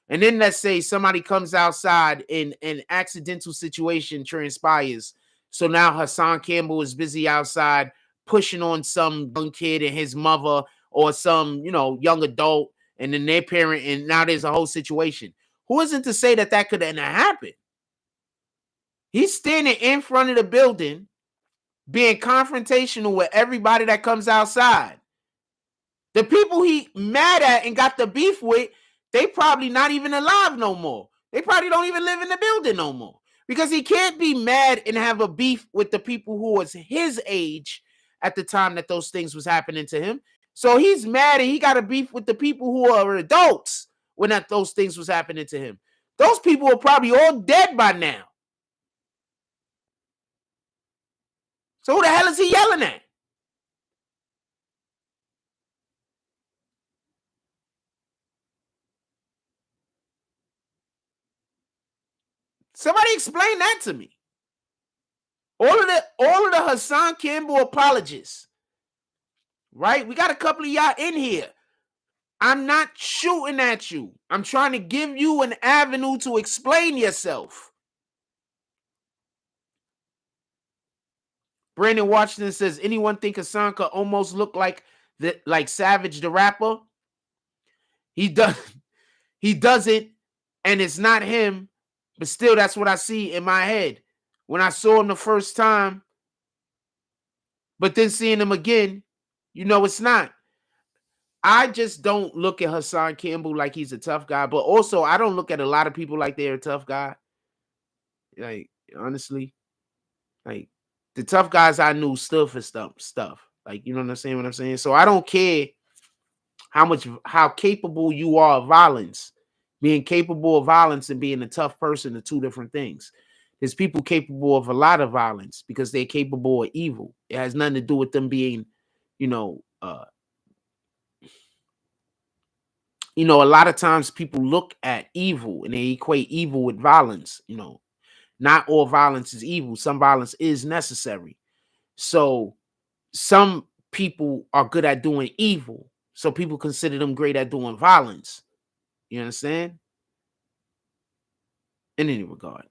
And then let's say somebody comes outside and an accidental situation transpires. So now Hassan Campbell is busy outside pushing on some young kid and his mother or some, young adult and then their parent. And now there's a whole situation. Who isn't to say that could have happened? He's standing in front of the building being confrontational with everybody that comes outside. The people he mad at and got the beef with, they probably not even alive no more. They probably don't even live in the building no more. Because he can't be mad and have a beef with the people who was his age at the time that those things was happening to him. So he's mad and he got a beef with the people who are adults when those things was happening to him. Those people are probably all dead by now. So who the hell is he yelling at? Somebody explain that to me. All of the Hassan Campbell apologists, right? We got a couple of y'all in here. I'm not shooting at you. I'm trying to give you an avenue to explain yourself. Brandon Washington says, anyone think Hassan could almost look like Savage the rapper? He doesn't, and it's not him, but still that's what I see in my head. When I saw him the first time, but then seeing him again, it's not. I just don't look at Hassan Campbell like he's a tough guy, but also I don't look at a lot of people like they're a tough guy. Like, honestly, like the tough guys I knew stood for stuff. Like, you know what I'm saying? What I'm saying? So I don't care how capable you are of violence. Being capable of violence and being a tough person are two different things. There's people capable of a lot of violence because they're capable of evil. It has nothing to do with them being, a lot of times people look at evil and they equate evil with violence. Not all violence is evil. Some violence is necessary. So some people are good at doing evil, so people consider them great at doing violence. You understand? In any regard.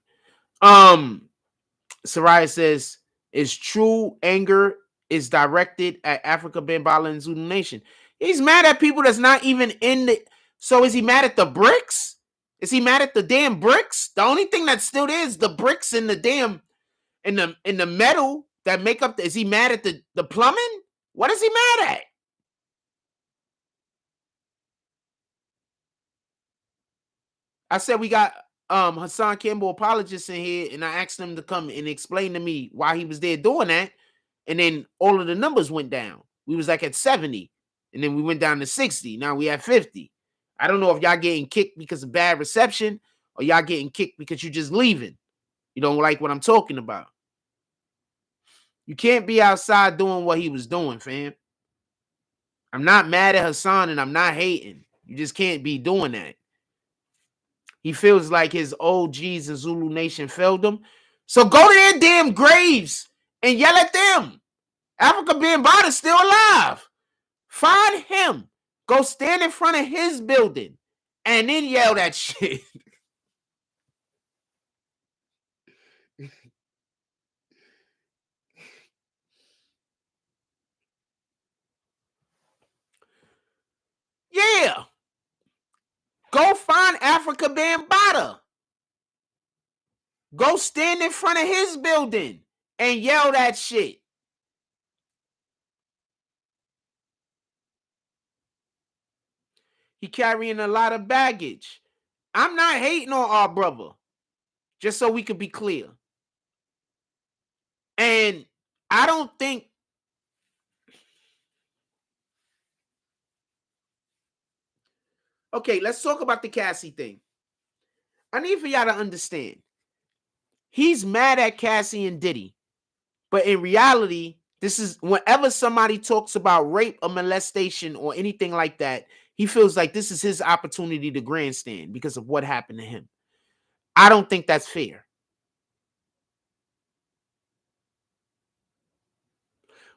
Soraya says, is true anger is directed at Africa, Bambala, and Zulu Nation. He's mad at people that's not even in the. So is he mad at the bricks? Is he mad at the damn bricks? The only thing that's still there is the bricks and the damn in the metal that make up. Is he mad at the plumbing? What is he mad at? I said we got Hassan Campbell apologist in here, and I asked him to come and explain to me why he was there doing that. And then all of the numbers went down. We was like at 70, and then we went down to 60. Now we at 50. I don't know if y'all getting kicked because of bad reception or y'all getting kicked because you just leaving. You don't like what I'm talking about. You can't be outside doing what he was doing, fam. I'm not mad at Hassan and I'm not hating. You just can't be doing that. He feels like his OGs in Zulu Nation failed him. So go to their damn graves and yell at them. Africa Bambaataa is still alive. Find him. Go stand in front of his building and then yell that shit. Yeah. Go find Africa Bambaataa. Go stand in front of his building and yell that shit. He carrying a lot of baggage. I'm not hating on our brother, just so we could be clear. And I don't think. Okay, let's talk about the Cassie thing. I need for y'all to understand. He's mad at Cassie and Diddy. But in reality, this is whenever somebody talks about rape or molestation or anything like that, he feels like this is his opportunity to grandstand because of what happened to him. I don't think that's fair.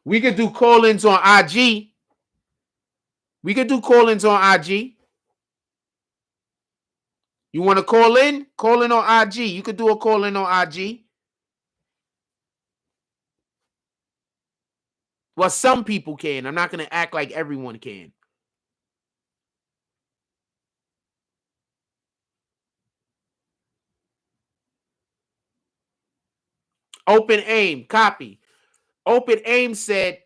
We could do call-ins on IG. We could do call-ins on IG. You want to call in? Call in on IG. You could do a call in on IG. Well, some people can. I'm not going to act like everyone can. Open Aim, copy. Open Aim said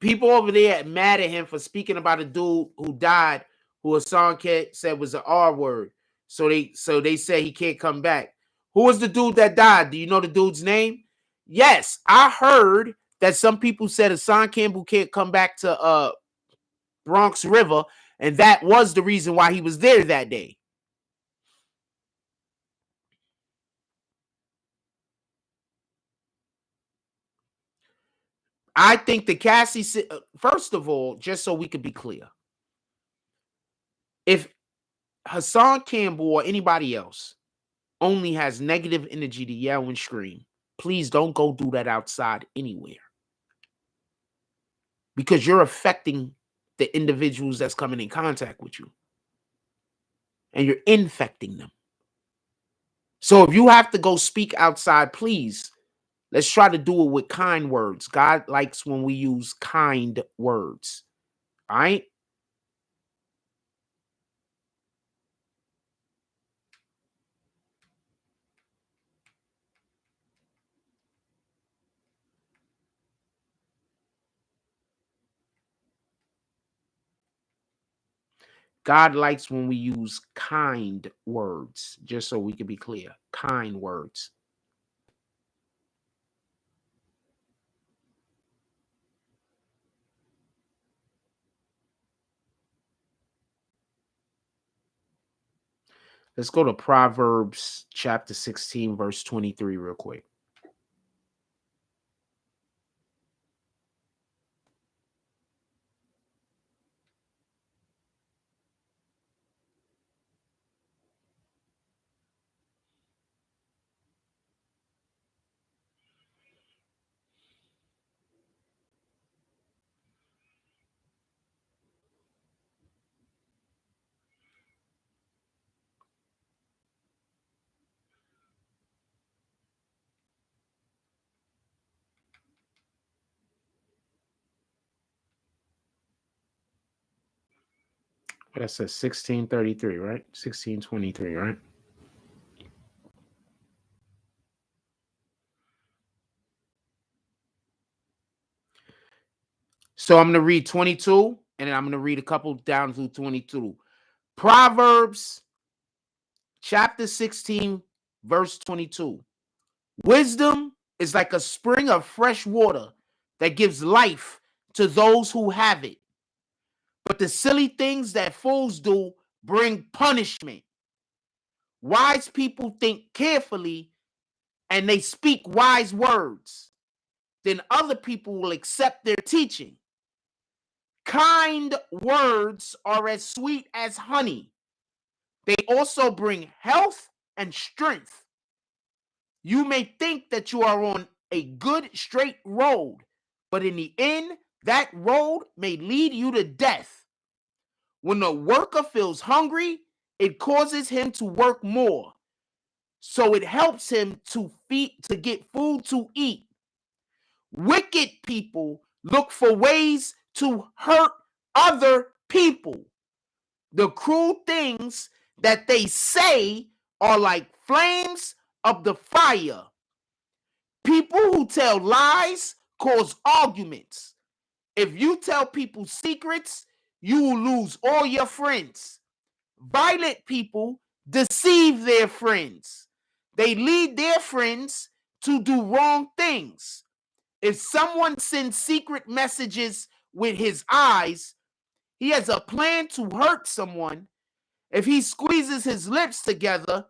people over there mad at him for speaking about a dude who died, who Hassan said was an R word. So they say he can't come back. Who was the dude that died? Do you know the dude's name? Yes, I heard that some people said Hassan Campbell can't come back to Bronx River, and that was the reason why he was there that day. I think the Cassie, first of all, just so we could be clear, if Hassan Campbell or anybody else only has negative energy to yell and scream, please don't go do that outside anywhere. Because you're affecting the individuals that's coming in contact with you. And you're infecting them. So if you have to go speak outside, please, let's try to do it with kind words. God likes when we use kind words. All right? God likes when we use kind words, just so we can be clear. Kind words. Let's go to Proverbs chapter 16, verse 23, real quick. That says 1633, right? 1623, right? So I'm going to read 22, and then I'm going to read a couple down through 22. Proverbs chapter 16, verse 22. Wisdom is like a spring of fresh water that gives life to those who have it. But the silly things that fools do bring punishment. Wise people think carefully and they speak wise words. Then other people will accept their teaching. Kind words are as sweet as honey. They also bring health and strength. You may think that you are on a good straight road, but in the end, that road may lead you to death. When a worker feels hungry, it causes him to work more. So it helps him to get food to eat. Wicked people look for ways to hurt other people. The cruel things that they say are like flames of the fire. People who tell lies cause arguments. If you tell people secrets, you will lose all your friends. Violent people deceive their friends. They lead their friends to do wrong things. If someone sends secret messages with his eyes, he has a plan to hurt someone. If he squeezes his lips together,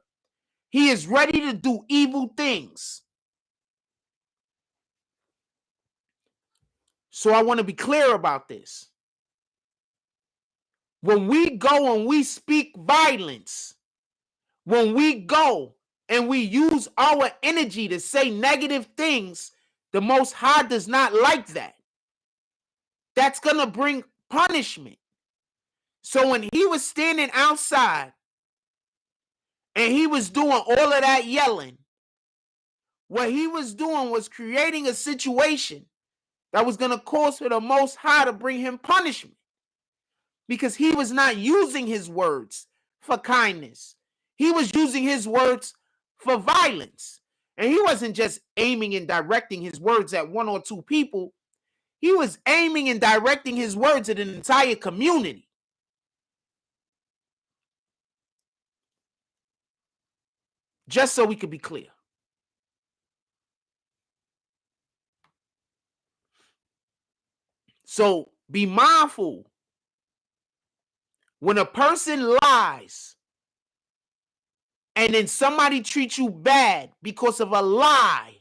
he is ready to do evil things. So I want to be clear about this. When we go and we speak violence, when we go and we use our energy to say negative things, the Most High does not like that. That's going to bring punishment. So when he was standing outside and he was doing all of that yelling, what he was doing was creating a situation that was going to cause for the Most High to bring him punishment, because he was not using his words for kindness. He was using his words for violence. And he wasn't just aiming and directing his words at one or two people. He was aiming and directing his words at an entire community. Just so we could be clear. So be mindful. When a person lies and then somebody treats you bad because of a lie,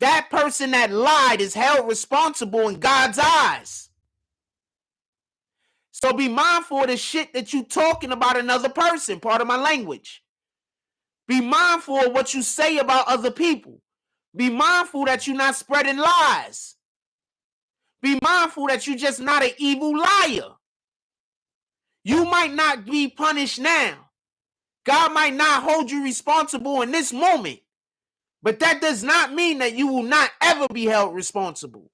that person that lied is held responsible in God's eyes. So be mindful of the shit that you talking about another person, part of my language. Be mindful of what you say about other people. Be mindful that you're not spreading lies. Be mindful that you're just not an evil liar. You might not be punished now. God might not hold you responsible in this moment. But that does not mean that you will not ever be held responsible.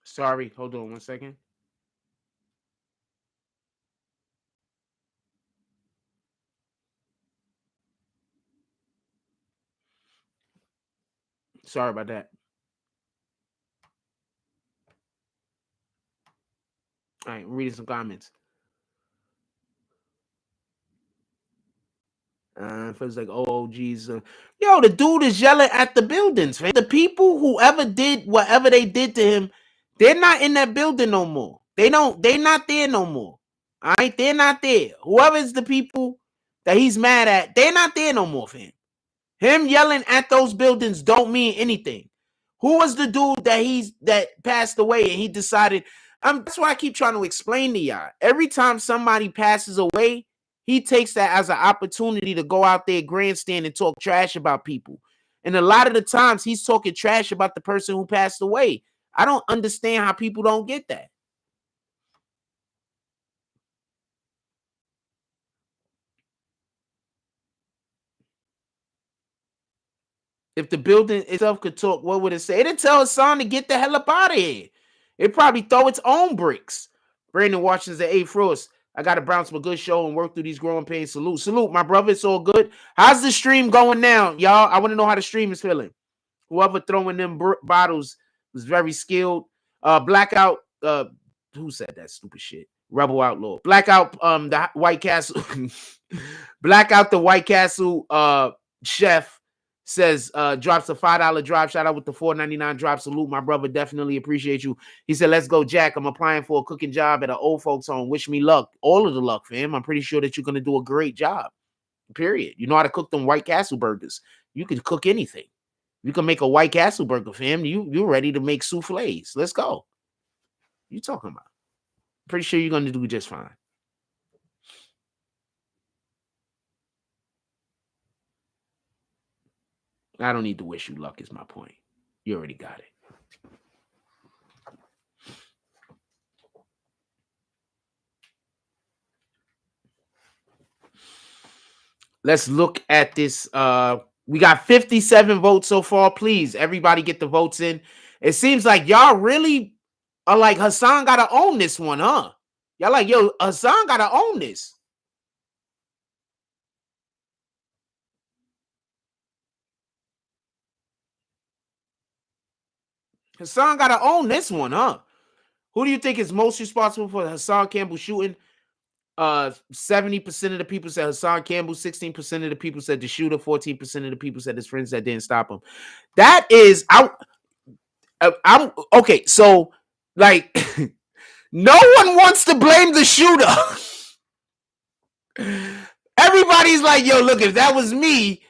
Sorry, hold on one second. Sorry about that. All right, I'm reading some comments. Feels like, oh, geez. Yo, the dude is yelling at the buildings, man. The people, whoever did whatever they did to him, they're not in that building no more. They're not there no more. All right, they're not there. Whoever is the people that he's mad at, they're not there no more, fam. Him yelling at those buildings don't mean anything. Who was the dude that passed away and he decided? That's why I keep trying to explain to y'all. Every time somebody passes away, he takes that as an opportunity to go out there, grandstand, and talk trash about people. And a lot of the times he's talking trash about the person who passed away. I don't understand how people don't get that. If the building itself could talk, what would it say? It'd tell Hassan to get the hell up out of here. It'd probably throw its own bricks. Brandon Washington's the A Frost. I got to bounce my good show and work through these growing pains. Salute, my brother. It's all good. How's the stream going now, y'all? I want to know how the stream is feeling. Whoever throwing them bottles was very skilled. Blackout. Who said that stupid shit? Rebel Outlaw. Blackout. The White Castle. Blackout the White Castle. Chef says drops a $5 drop. Shout out with the $4.99 drop. Salute, my brother. Definitely appreciate you. He said, let's go, Jack. I'm applying for a cooking job at an old folks home. Wish me luck. All of the luck, fam. I'm pretty sure that you're gonna do a great job. Period. You know how to cook them White Castle burgers. You can cook anything. You can make a White Castle burger, fam. You're ready to make souffles. Let's go. You talking about? Pretty sure you're gonna do just fine. I don't need to wish you luck, is my point. You already got it. Let's look at this. We got 57 votes so far. Please, everybody get the votes in. It seems like y'all really are like, Hassan gotta own this one, huh? Y'all like, yo, Hassan gotta own this. Hassan gotta own this one, huh? Who do you think is most responsible for Hassan Campbell shooting? 70% of the people said Hassan Campbell, 16% of the people said the shooter, 14% of the people said his friends that didn't stop him. That is, I'm okay. So, like, no one wants to blame the shooter. Everybody's like, yo, look, if that was me,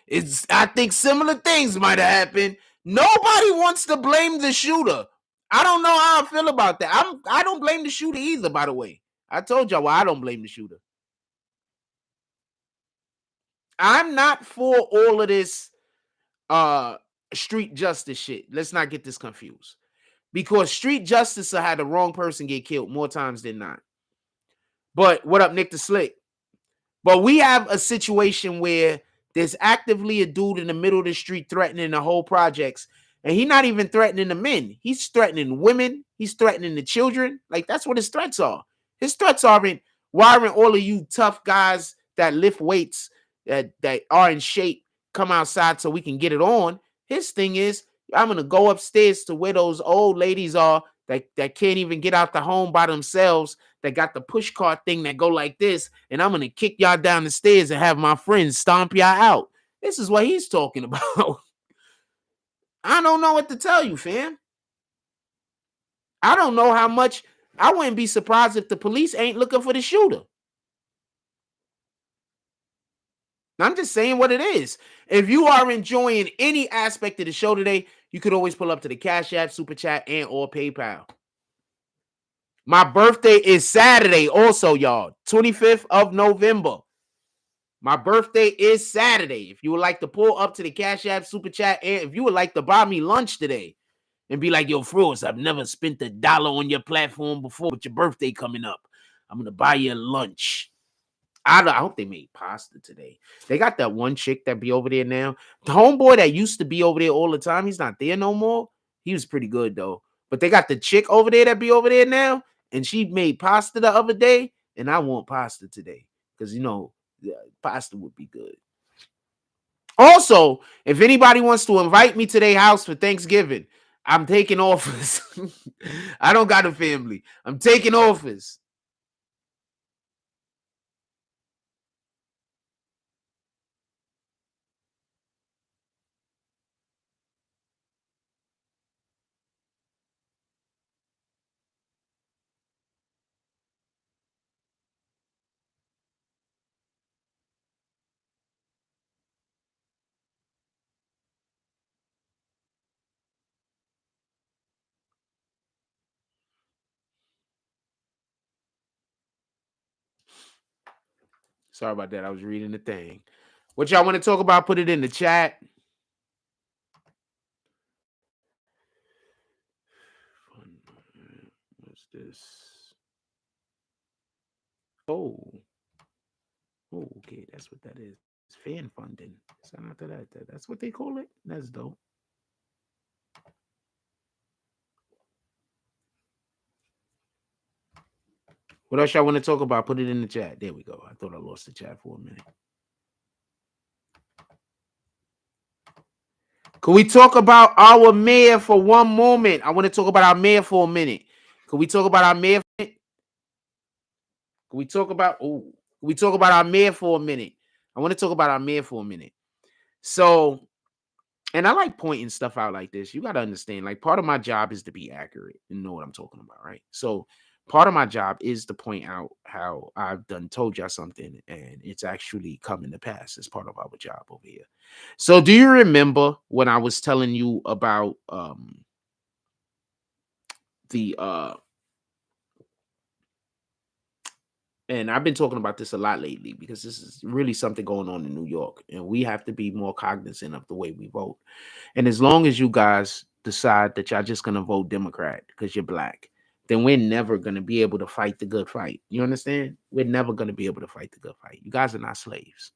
I think similar things might have happened. Nobody wants to blame the shooter. I don't know how I feel about that. I don't blame the shooter either, by the way. I told y'all why I don't blame the shooter. I'm not for all of this street justice shit. Let's not get this confused. Because street justice will have the wrong person get killed more times than not. But what up, Nick the Slick? But we have a situation where there's actively a dude in the middle of the street threatening the whole projects. And he's not even threatening the men. He's threatening women. He's threatening the children. Like, that's what his threats are. His threats aren't wiring all of you tough guys that lift weights, that are in shape, come outside so we can get it on. His thing is, I'm going to go upstairs to where those old ladies are that can't even get out the home by themselves, that got the push cart thing that go like this, and I'm going to kick y'all down the stairs and have my friends stomp y'all out. This is what he's talking about. I don't know what to tell you, fam. I don't know how much. I wouldn't be surprised if the police ain't looking for the shooter. I'm just saying what it is. If you are enjoying any aspect of the show today, you could always pull up to the Cash App, Super Chat, and or PayPal. My birthday is Saturday also, y'all. 25th of November. My birthday is Saturday. If you would like to pull up to the Cash App, Super Chat, and if you would like to buy me lunch today and be like, yo, Froze, I've never spent $1 on your platform before with your birthday coming up. I'm going to buy you lunch. I hope they made pasta today. They got that one chick that be over there now. The homeboy that used to be over there all the time, he's not there no more. He was pretty good, though. But they got the chick over there that be over there now, and she made pasta the other day, and I want pasta today because, pasta would be good. Also, if anybody wants to invite me to their house for Thanksgiving, I'm taking offers. I don't got a family. I'm taking offers. Sorry about that. I was reading the thing. What y'all want to talk about? Put it in the chat. What's this? Oh, okay. That's what that is. Fan funding. Shout out to that. That's what they call it. That's dope. What else y'all want to talk about? Put it in the chat. There we go. I thought I lost the chat for a minute. Can we talk about our mayor for one moment? I want to talk about our mayor for a minute. Can we talk about our mayor? Can we talk about our mayor for a minute? I want to talk about our mayor for a minute. So, and I like pointing stuff out like this. You got to understand, like, part of my job is to be accurate and know what I'm talking about, right? So, part of my job is to point out how I've done told y'all something and it's actually coming to pass as part of our job over here. So, do you remember when I was telling you about the and I've been talking about this a lot lately because this is really something going on in New York, and we have to be more cognizant of the way we vote. And as long as you guys decide that y'all just gonna vote Democrat because you're black, then we're never gonna be able to fight the good fight. You understand? We're never gonna be able to fight the good fight. You guys are not slaves.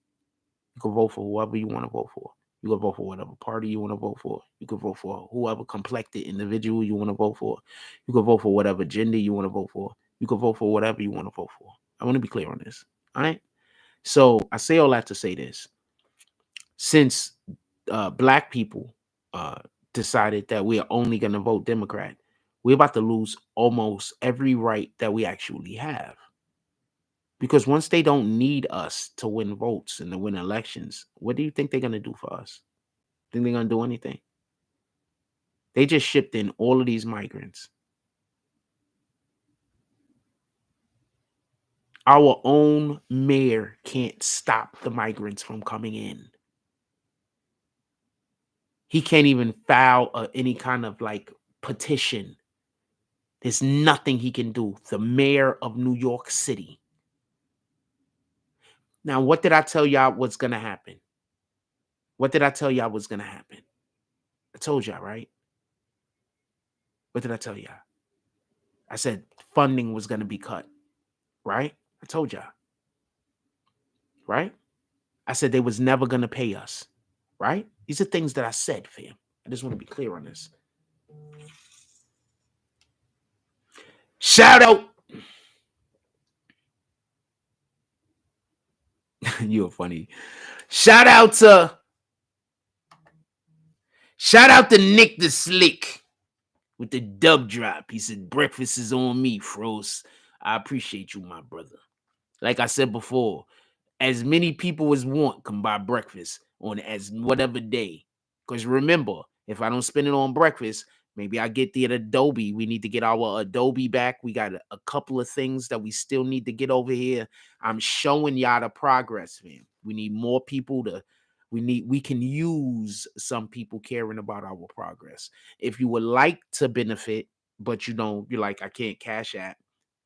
You can vote for whoever you want to vote for. You can vote for whatever party you want to vote for. You can vote for whoever complected individual you want to vote for. You can vote for whatever gender you want to vote for. You can vote for whatever you want to vote for. I want to be clear on this. All right. So I say all that to say this. Since black people decided that we are only going to vote Democrat, we're about to lose almost every right that we actually have. Because once they don't need us to win votes and to win elections, what do you think they're going to do for us? Think they're going to do anything? They just shipped in all of these migrants. Our own mayor can't stop the migrants from coming in. He can't even file any kind of like petition. There's nothing he can do. The mayor of New York City. Now, what did I tell y'all was going to happen? What did I tell y'all was going to happen? I told y'all, right? What did I tell y'all? I said funding was going to be cut, right? I told y'all, right? I said they was never going to pay us, right? These are things that I said, fam. I just want to be clear on this. Shout out. You're funny. Shout out to Nick the Slick with the dub drop. He said, breakfast is on me, Frost. I appreciate you, my brother. Like I said before, as many people as want can buy breakfast on as whatever day. Because remember, if I don't spend it on breakfast, maybe I get the Adobe. We need to get our Adobe back. We got a couple of things that we still need to get over here. I'm showing y'all the progress, man. We need more people to. We can use some people caring about our progress. If you would like to benefit, but you're like, I can't cash app.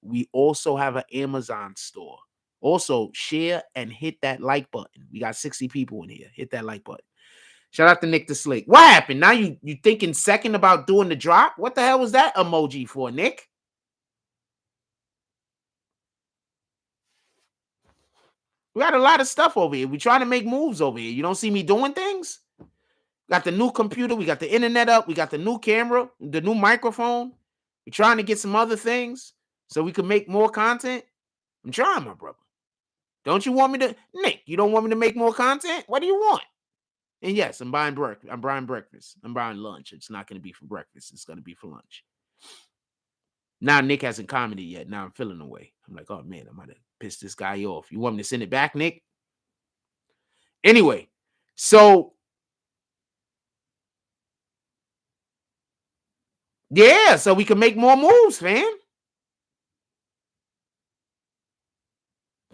We also have an Amazon store. Also, share and hit that like button. We got 60 people in here. Hit that like button. Shout out to Nick the Slick. What happened? Now you thinking second about doing the drop? What the hell was that emoji for, Nick? We got a lot of stuff over here. We trying to make moves over here. You don't see me doing things? Got the new computer. We got the internet up. We got the new camera, the new microphone. We're trying to get some other things so we can make more content. I'm trying, my brother. Don't you want me to, Nick? You don't want me to make more content? What do you want? And yes, I'm buying breakfast. I'm buying breakfast. I'm buying lunch. It's not going to be for breakfast. It's going to be for lunch. Now Nick hasn't commented yet. Now I'm feeling away. I'm like, oh man, I might have pissed this guy off. You want me to send it back, Nick? Anyway, so yeah, so we can make more moves, fam.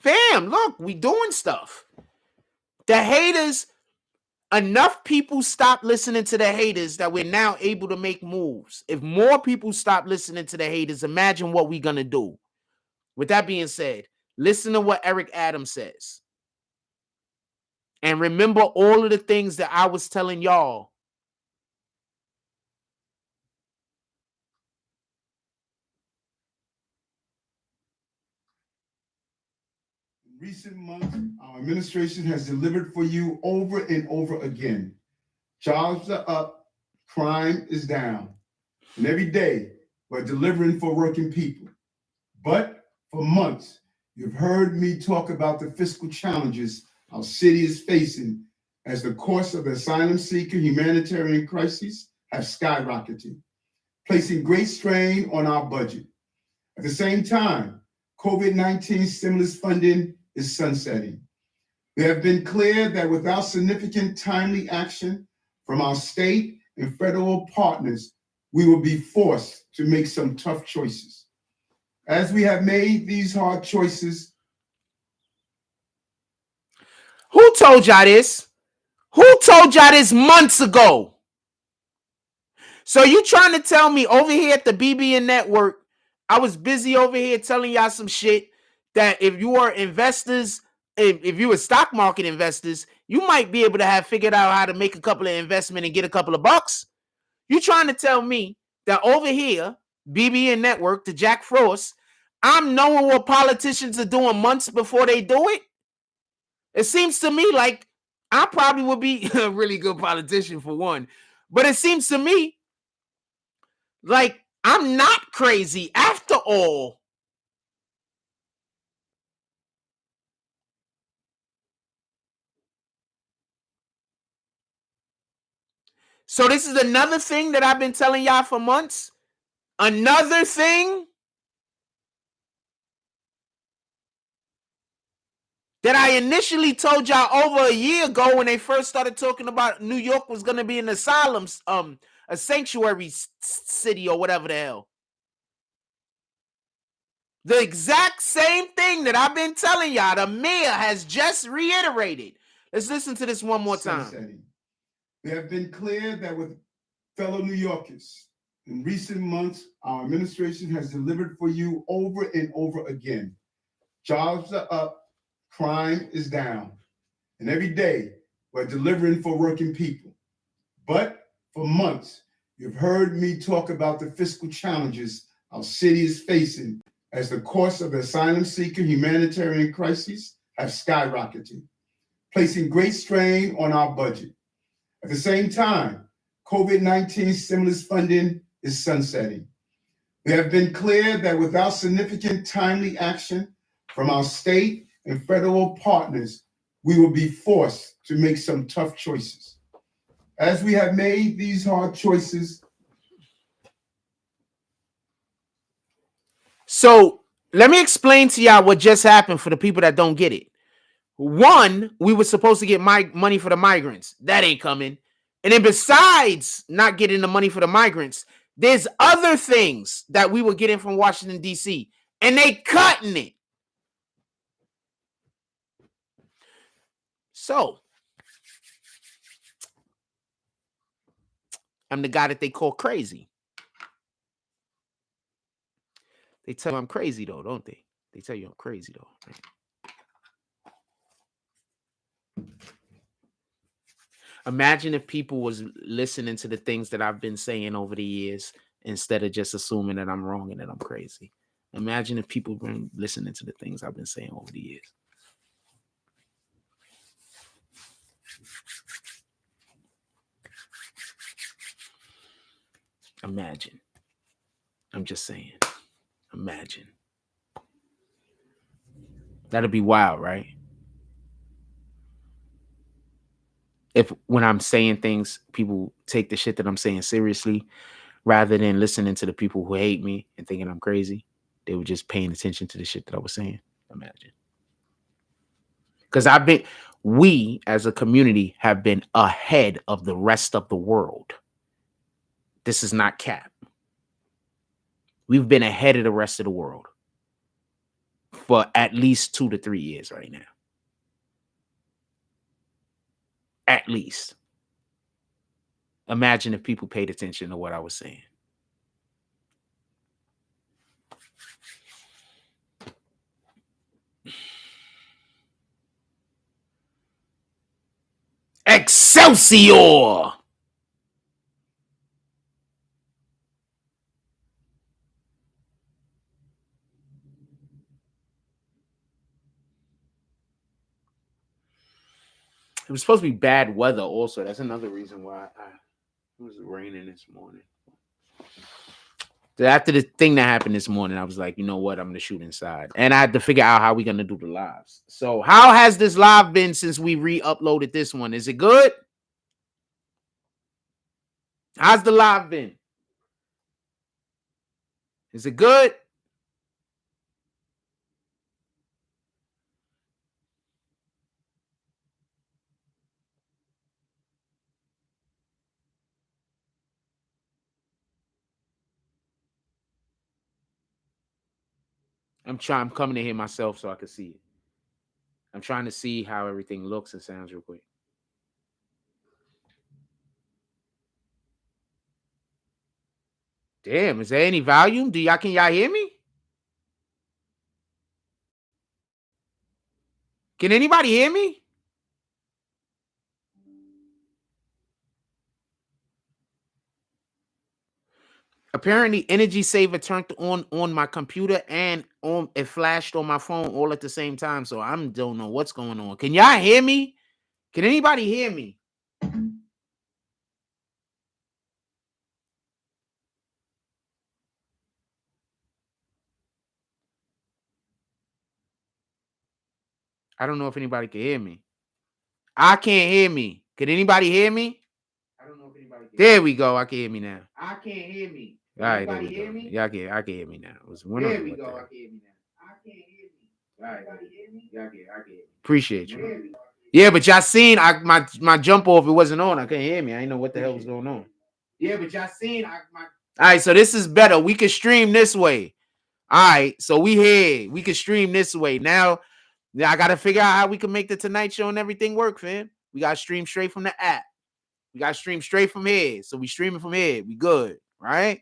Fam, look, we doing stuff. The haters, enough people stop listening to the haters that we're now able to make moves. If more people stop listening to the haters, imagine what we're gonna do. With that being said, listen to what Eric Adams says. And remember all of the things that I was telling y'all. In recent months, our administration has delivered for you over and over again. Jobs are up, crime is down. And every day, we're delivering for working people. But for months, you've heard me talk about the fiscal challenges our city is facing as the cost of the asylum seeker humanitarian crises have skyrocketed, placing great strain on our budget. At the same time, COVID-19 stimulus funding is sunsetting. We have been clear that without significant timely action from our state and federal partners, we will be forced to make some tough choices. As we have made these hard choices. Who told y'all this? Who told y'all this months ago? So you trying to tell me over here at the BBN Network, I was busy over here telling y'all some shit that if you are investors, if you were stock market investors, you might be able to have figured out how to make a couple of investment and get a couple of bucks. You trying to tell me that over here, BBN Network, the Jack Frost, I'm knowing what politicians are doing months before they do it? It seems to me like I probably would be a really good politician for one. But it seems to me like I'm not crazy after all. So this is another thing that I've been telling y'all for months. Another thing that I initially told y'all over a year ago when they first started talking about New York was going to be an asylum, a sanctuary city or whatever the hell. The exact same thing that I've been telling y'all, the mayor has just reiterated. Let's listen to this one more time. We have been clear that with fellow New Yorkers, in recent months, our administration has delivered for you over and over again. Jobs are up, crime is down. And every day, we're delivering for working people. But for months, you've heard me talk about the fiscal challenges our city is facing as the cost of the asylum seeker humanitarian crises have skyrocketed, placing great strain on our budget. At the same time, COVID-19 stimulus funding is sunsetting. We have been clear that without significant timely action from our state and federal partners, we will be forced to make some tough choices. As we have made these hard choices. So let me explain to y'all what just happened for the people that don't get it. One, we were supposed to get money for the migrants. That ain't coming. And then besides not getting the money for the migrants, there's other things that we were getting from Washington, D.C., and they cutting it. So I'm the guy that they call crazy. They tell you I'm crazy, though, don't they? They tell you I'm crazy, though. Right? Imagine if people was listening to the things that I've been saying over the years instead of just assuming that I'm wrong and that I'm crazy. Imagine if people been listening to the things I've been saying over the years. Imagine. I'm just saying. Imagine. That'd be wild, right? If when I'm saying things, people take the shit that I'm saying seriously rather than listening to the people who hate me and thinking I'm crazy. They were just paying attention to the shit that I was saying. Imagine. Because we as a community have been ahead of the rest of the world. This is not cap. We've been ahead of the rest of the world for at least 2 to 3 years right now. At least. Imagine if people paid attention to what I was saying. Excelsior! It was supposed to be bad weather also. That's another reason why it was raining this morning. So after the thing that happened this morning, I was like, you know what? I'm going to shoot inside. And I had to figure out how we're going to do the lives. So how has this live been since we re-uploaded this one? Is it good? How's the live been? Is it good? I'm coming in here myself so I can see it. I'm trying to see how everything looks and sounds real quick. Damn, is there any volume? Can y'all hear me? Can anybody hear me? Apparently, Energy Saver turned on my computer and it flashed on my phone all at the same time. So I don't know what's going on. Can y'all hear me? Can anybody hear me? I don't know if anybody can hear me. I can't hear me. Can anybody hear me? I don't know if anybody can. There we go. I can hear me now. I can't hear me. All right, there we go. Yeah, I can hear me now. There we go. I can hear me now. I can't hear me. All right, hear me? Yeah, I can hear me. Appreciate you. Yeah, but y'all seen my jump off. It wasn't on. I couldn't hear me. I didn't know what the hell was going on. Yeah, but y'all seen All right, so this is better. We can stream this way. All right, so we can stream this way. Now I got to figure out how we can make the Tonight Show and everything work, fam. We got to stream straight from the app. We got to stream straight from here. So we streaming from here. We good, right?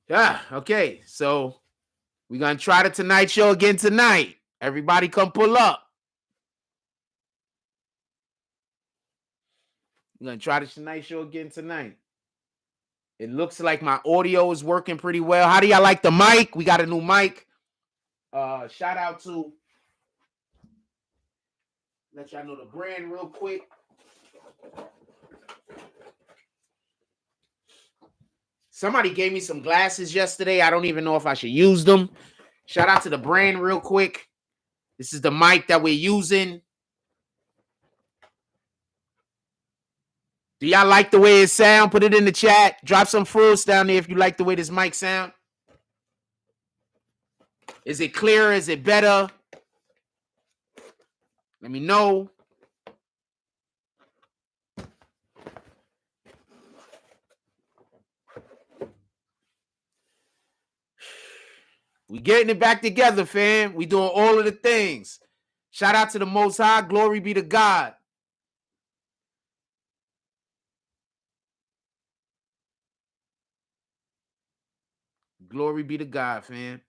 Yeah, okay. So we're going to try the Tonight Show again tonight. Everybody come pull up. We're going to try the Tonight Show again tonight. It looks like my audio is working pretty well. How do y'all like the mic? We got a new mic. Shout out to, let y'all know the brand real quick. Somebody gave me some glasses yesterday. I don't even know if I should use them. Shout out to the brand real quick. This is the mic that we're using. Do y'all like the way it sound? Put it in the chat. Drop some fruits down there if you like the way this mic sound. Is it clearer? Is it better? Let me know. We getting it back together, fam. We doing all of the things. Shout out to the Most High. Glory be to God. Glory be to God, fam.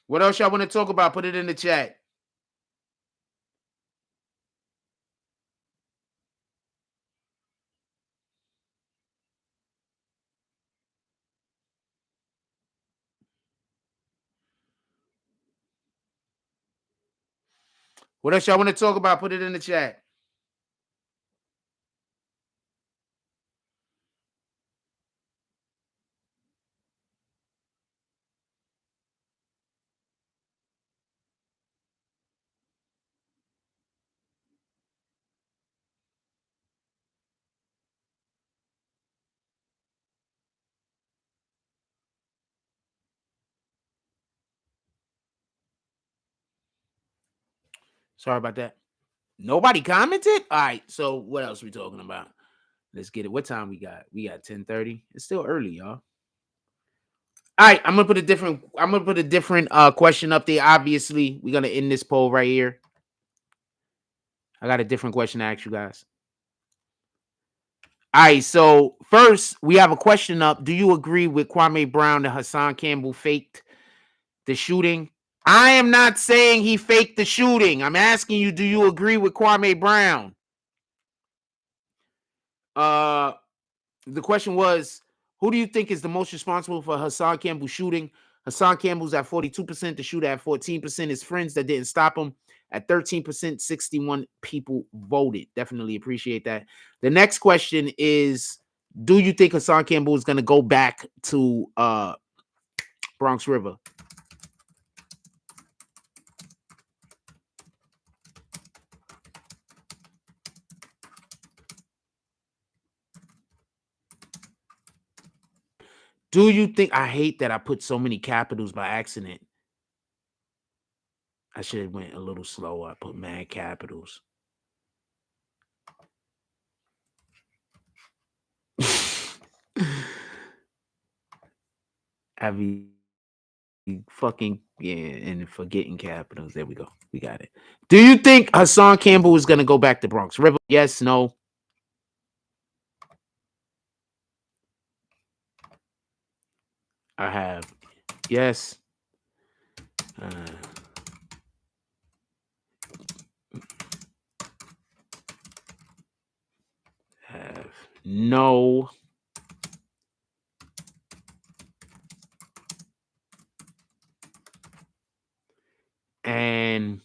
What else y'all want to talk about? Put it in the chat. What else y'all want to talk about? Put it in the chat. Sorry about that. Nobody commented? All right, so what else we talking about? Let's get it. What time we got? We got 10:30. It's still early, y'all. All right, I'm gonna put a different question up there. Obviously, we're gonna end this poll right here. I got a different question to ask you guys. All right, so first we have a question up. Do you agree with Kwame Brown that Hassan Campbell faked the shooting? I am not saying he faked the shooting. I'm asking you, do you agree with Kwame Brown? The question was, who do you think is the most responsible for Hassan Campbell's shooting? Hassan Campbell's at 42%, the shooter at 14%, his friends that didn't stop him at 13%, 61 people voted. Definitely appreciate that. The next question is, do you think Hassan Campbell is going to go back to Bronx River? Do you think, I hate that I put so many capitals by accident. I should have went a little slower. I put mad capitals. I mean, fucking, yeah, and forgetting capitals. There we go. We got it. Do you think Hassan Campbell is going to go back to Bronx River? Yes, no. I have yes. Have no. And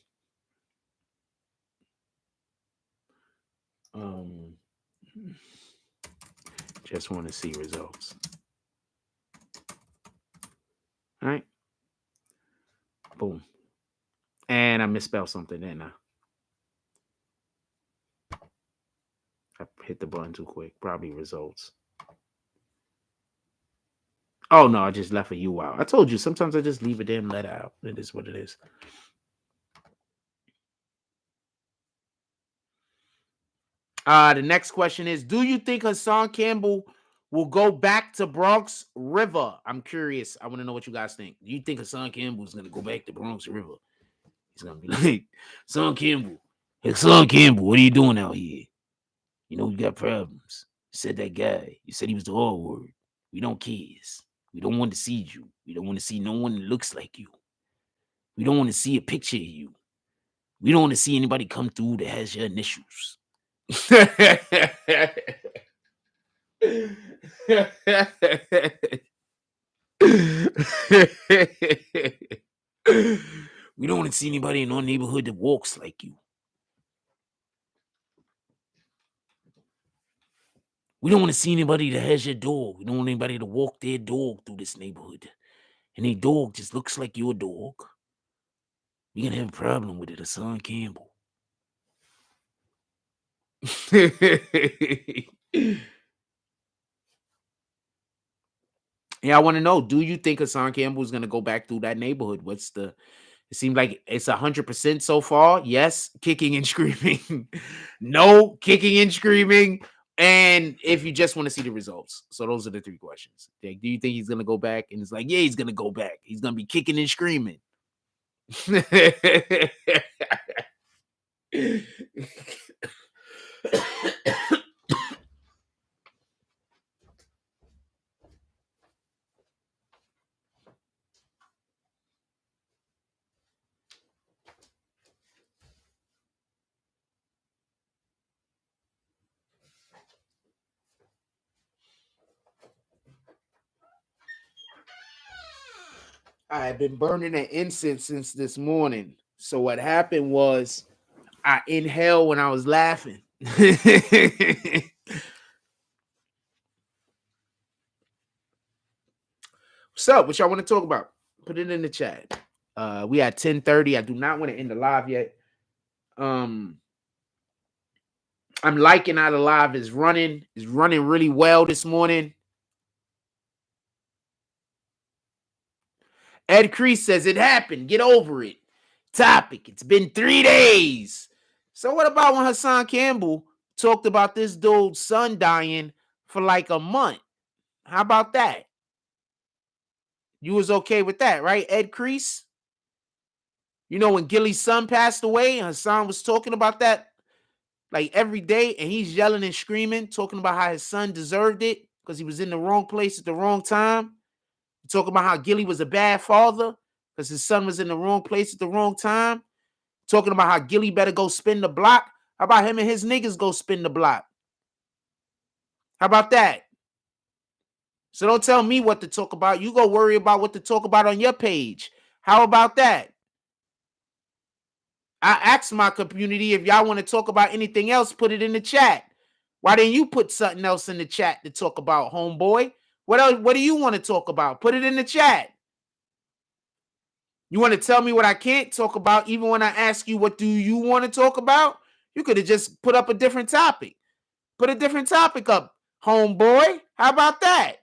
just want to see results. All right. Boom. And I misspelled something, didn't I? I hit the button too quick. Probably results. Oh no, I just left a U out. I told you sometimes I just leave a damn letter out. It is what it is. The next question is, do you think Hassan Campbell will go back to Bronx River? I'm curious. I want to know what you guys think. Do you think Hassan Campbell is going to go back to Bronx River? He's going to be like, Hassan Campbell, what are you doing out here? You know, you got problems. Said that guy. You said he was the R word. We don't kiss. We don't want to see you. We don't want to see no one that looks like you. We don't want to see a picture of you. We don't want to see anybody come through that has your initials. We don't want to see anybody in our neighborhood that walks like you. We don't want to see anybody that has your dog. We don't want anybody to walk their dog through this neighborhood. And their dog just looks like your dog. We're going to have a problem with it, Hassan Campbell. Yeah, I want to know, do you think Hassan Campbell is going to go back through that neighborhood? It seems like it's 100% so far. Yes, kicking and screaming. No, kicking and screaming. And if you just want to see the results. So those are the three questions. Like, do you think he's going to go back? And it's like, yeah, he's going to go back. He's going to be kicking and screaming. I've been burning an incense since this morning. So what happened was I inhaled when I was laughing. What's up? What y'all want to talk about? Put it in the chat. We at 10:30. I do not want to end the live yet. I'm liking how the live is running. It's running really well this morning. Ed Crease says it happened. Get over it. Topic. It's been 3 days. So what about when Hassan Campbell talked about this dude's son dying for like a month? How about that? You was okay with that, right, Ed Crease? You know, when Gilly's son passed away, Hassan was talking about that like every day, and he's yelling and screaming, talking about how his son deserved it because he was in the wrong place at the wrong time. Talking about how Gilly was a bad father because his son was in the wrong place at the wrong time. Talking about how Gilly better go spin the block. How about him and his niggas go spin the block? How about that? So don't tell me what to talk about. You go worry about what to talk about on your page. How about that? I asked my community if y'all want to talk about anything else, put it in the chat. Why didn't you put something else in the chat to talk about, homeboy? What else? What do you want to talk about? Put it in the chat. You want to tell me what I can't talk about, even when I ask you what do you want to talk about? You could have just put up a different topic. Put a different topic up, homeboy. How about that?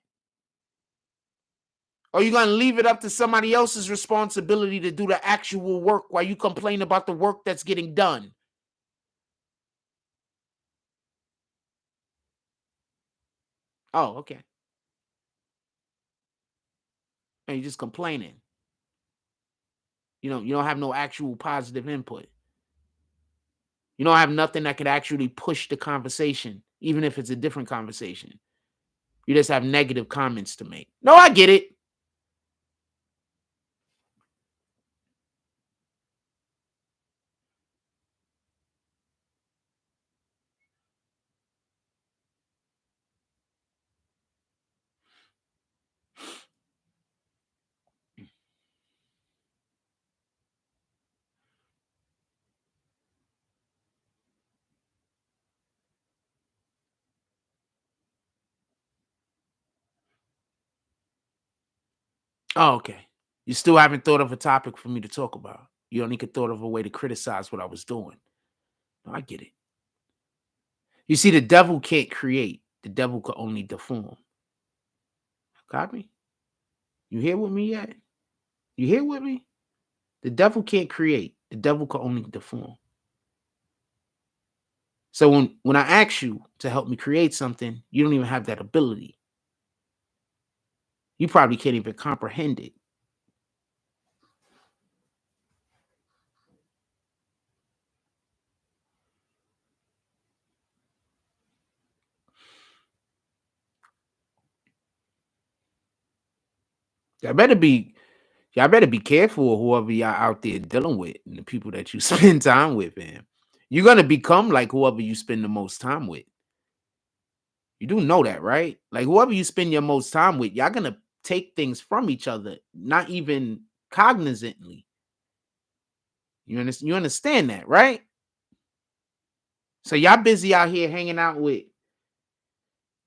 Or you going to leave it up to somebody else's responsibility to do the actual work while you complain about the work that's getting done? Oh, okay. And you're just complaining. You don't have no actual positive input. You don't have nothing that could actually push the conversation, even if it's a different conversation. You just have negative comments to make. No, I get it. Oh, okay. You still haven't thought of a topic for me to talk about. You only could thought of a way to criticize what I was doing. No, I get it. You see, the devil can't create. The devil could only deform. Copy? You here with me yet? You here with me? The devil can't create. The devil could only deform. So when I ask you to help me create something, you don't even have that ability. You probably can't even comprehend it. Y'all better be careful of whoever y'all out there dealing with and the people that you spend time with, man. You're gonna become like whoever you spend the most time with. You do know that, right? Like whoever you spend your most time with, y'all gonna take things from each other, not even cognizantly. You understand that, right? So y'all busy out here hanging out with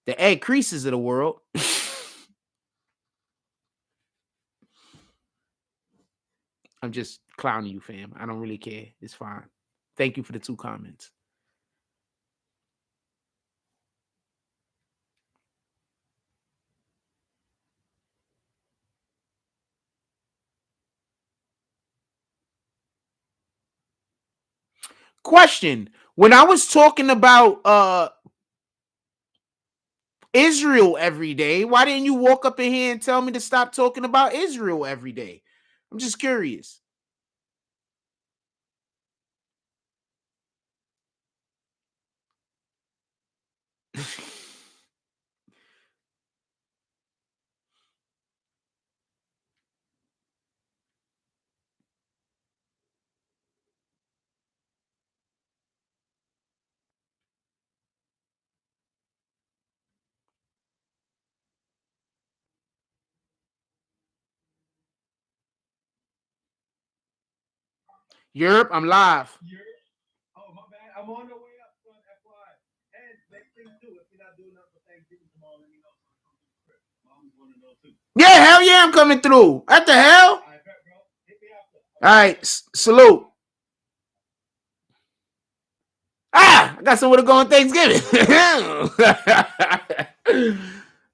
the Ed Creases of the world. I'm just clowning you, fam. I don't really care. It's fine. Thank you for the 2 comments. Question. When I was talking about Israel every day, why didn't you walk up in here and tell me to stop talking about Israel every day? I'm just curious. Europe, I'm live. Oh, my bad. I'm on the way up, son. FY. And next thing too, if you're not doing nothing for Thanksgiving tomorrow, let me know. Mom's want to know too. Yeah, hell yeah, I'm coming through. What the hell? I bet, bro. Hit me after. All right, salute. I got somewhere to go on Thanksgiving.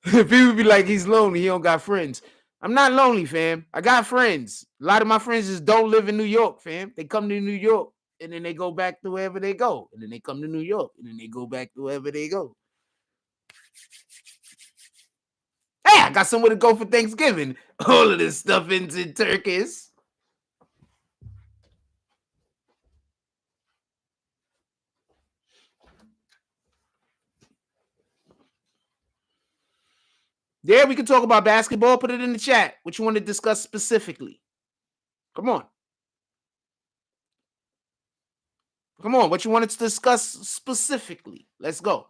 People be like, he's lonely. He don't got friends. I'm not lonely, fam. I got friends. A lot of my friends just don't live in New York, fam. They come to New York and then they go back to wherever they go. And then they come to New York and then they go back to wherever they go. Hey, I got somewhere to go for Thanksgiving. All of this stuff into turkeys. Yeah, we can talk about basketball. Put it in the chat. What you want to discuss specifically? Come on. Come on. What you wanted to discuss specifically? Let's go.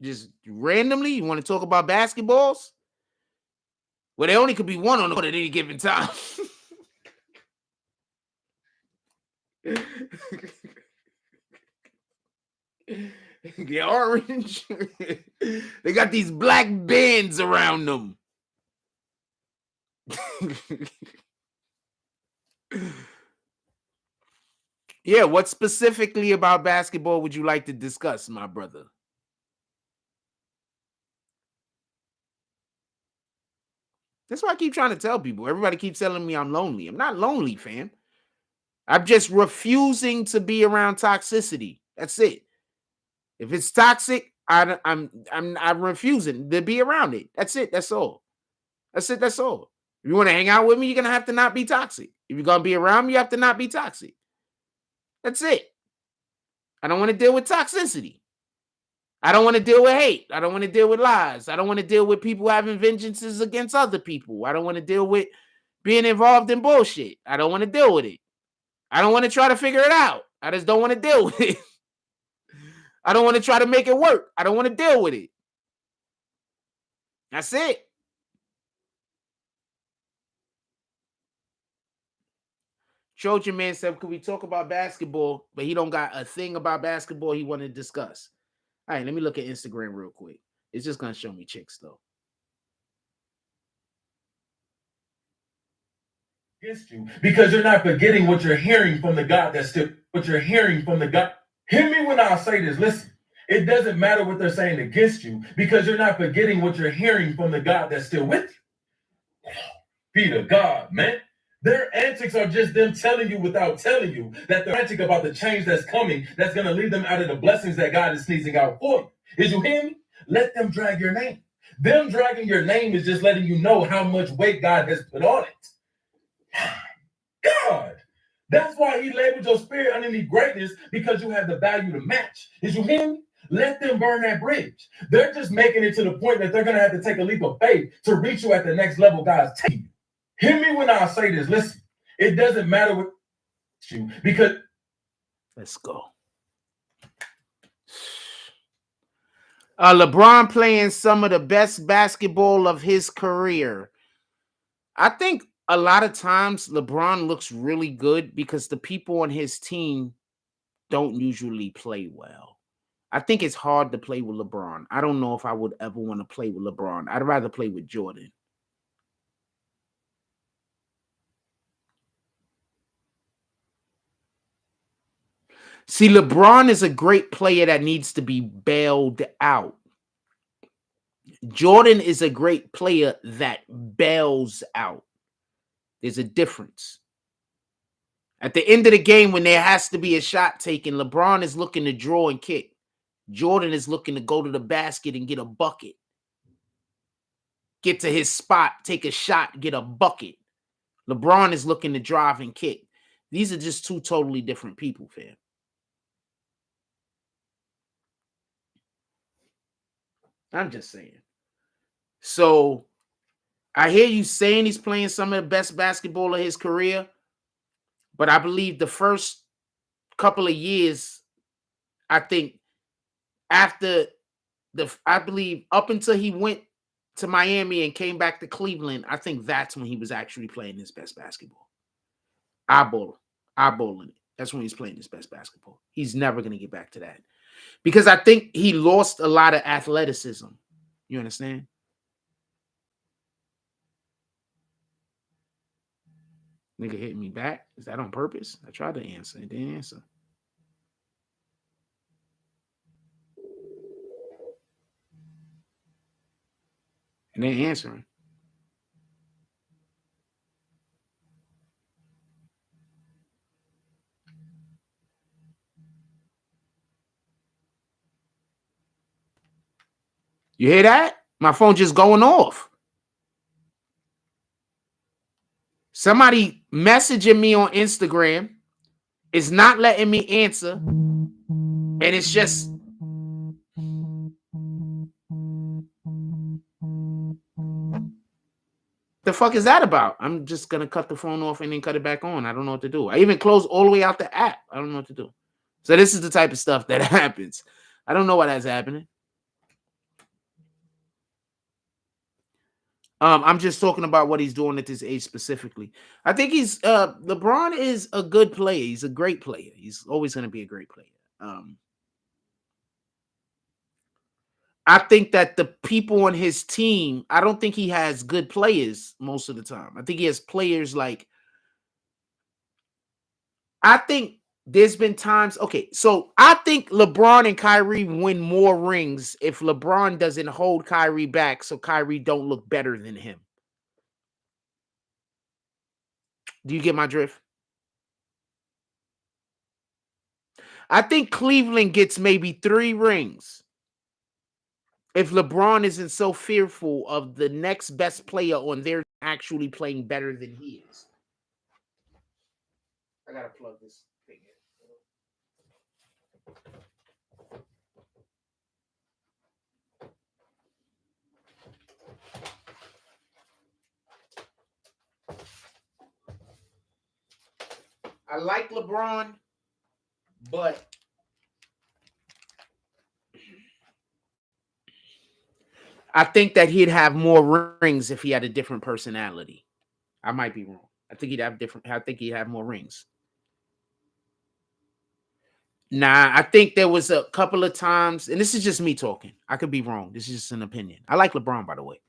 Just randomly, you want to talk about basketballs? Well, there only could be one on the court at any given time. They're orange. They got these black bands around them. Yeah, what specifically about basketball would you like to discuss, my brother? That's why I keep trying to tell people. Everybody keeps telling me I'm lonely. I'm not lonely, fam. I'm just refusing to be around toxicity. That's it. If it's toxic, I'm refusing to be around it. That's it. That's all. That's it. That's all. If you want to hang out with me, you're gonna have to not be toxic. If you're gonna be around me, you have to not be toxic. That's it. I don't want to deal with toxicity. I don't want to deal with hate. I don't want to deal with lies. I don't want to deal with people having vengeances against other people. I don't want to deal with being involved in bullshit. I don't want to deal with it. I don't want to try to figure it out. I just don't want to deal with it. I don't want to try to make it work. I don't want to deal with it. That's it. Trojan Man said, could we talk about basketball? But he don't got a thing about basketball he wanted to discuss. All right, let me look at Instagram real quick. It's just going to show me chicks, though. Against you, because you're not forgetting what you're hearing from the God that's still, what you're hearing from the God. Hear me when I say this. Listen, it doesn't matter what they're saying against you, because you're not forgetting what you're hearing from the God that's still with you. Be to God, man. Their antics are just them telling you without telling you that they're frantic about the change that's coming, that's going to lead them out of the blessings that God is sneezing out for you. Is you hear me? Let them drag your name. Them dragging your name is just letting you know how much weight God has put on it. God. That's why he labeled your spirit underneath greatness, because you have the value to match. Is you hear me? Let them burn that bridge. They're just making it to the point that they're going to have to take a leap of faith to reach you at the next level God's taking you. Hear me when I say this. Listen, it doesn't matter what you, because let's go. LeBron playing some of the best basketball of his career. I think a lot of times LeBron looks really good because the people on his team don't usually play well. I think it's hard to play with LeBron. I don't know if I would ever want to play with LeBron. I'd rather play with Jordan. See, LeBron is a great player that needs to be bailed out. Jordan is a great player that bails out. There's a difference. At the end of the game, when there has to be a shot taken, LeBron is looking to draw and kick. Jordan is looking to go to the basket and get a bucket. Get to his spot, take a shot, get a bucket. LeBron is looking to drive and kick. These are just two totally different people, fam. I'm just saying. So I hear you saying he's playing some of the best basketball of his career, but I believe the first couple of years, I think after I believe up until he went to Miami and came back to Cleveland, I think that's when he was actually playing his best basketball. Eyeballing it. That's when he's playing his best basketball. He's never going to get back to that because I think he lost a lot of athleticism. You understand? Nigga hit me back. Is that on purpose? I tried to answer. It didn't answer. And they answering. You hear that? My phone just going off. Somebody messaging me on Instagram is not letting me answer. And it's just the fuck is that about? I'm just gonna cut the phone off and then cut it back on. I don't know what to do. I even closed all the way out the app. I don't know what to do. So this is the type of stuff that happens. I don't know why that's happening. I'm just talking about what he's doing at this age specifically. I think he's LeBron is a good player. He's a great player. He's always going to be a great player. I think that the people on his team, I don't think he has good players most of the time. I think he has players like, I think there's been times, okay, so I think LeBron and Kyrie win more rings if LeBron doesn't hold Kyrie back so Kyrie don't look better than him. Do you get my drift? I think Cleveland gets maybe 3 rings if LeBron isn't so fearful of the next best player on their actually playing better than he is. I gotta plug this thing in. I like LeBron, but I think that he'd have more rings if he had a different personality. I might be wrong. I think he'd have more rings. Nah, I think there was a couple of times, and this is just me talking. I could be wrong. This is just an opinion. I like LeBron, by the way.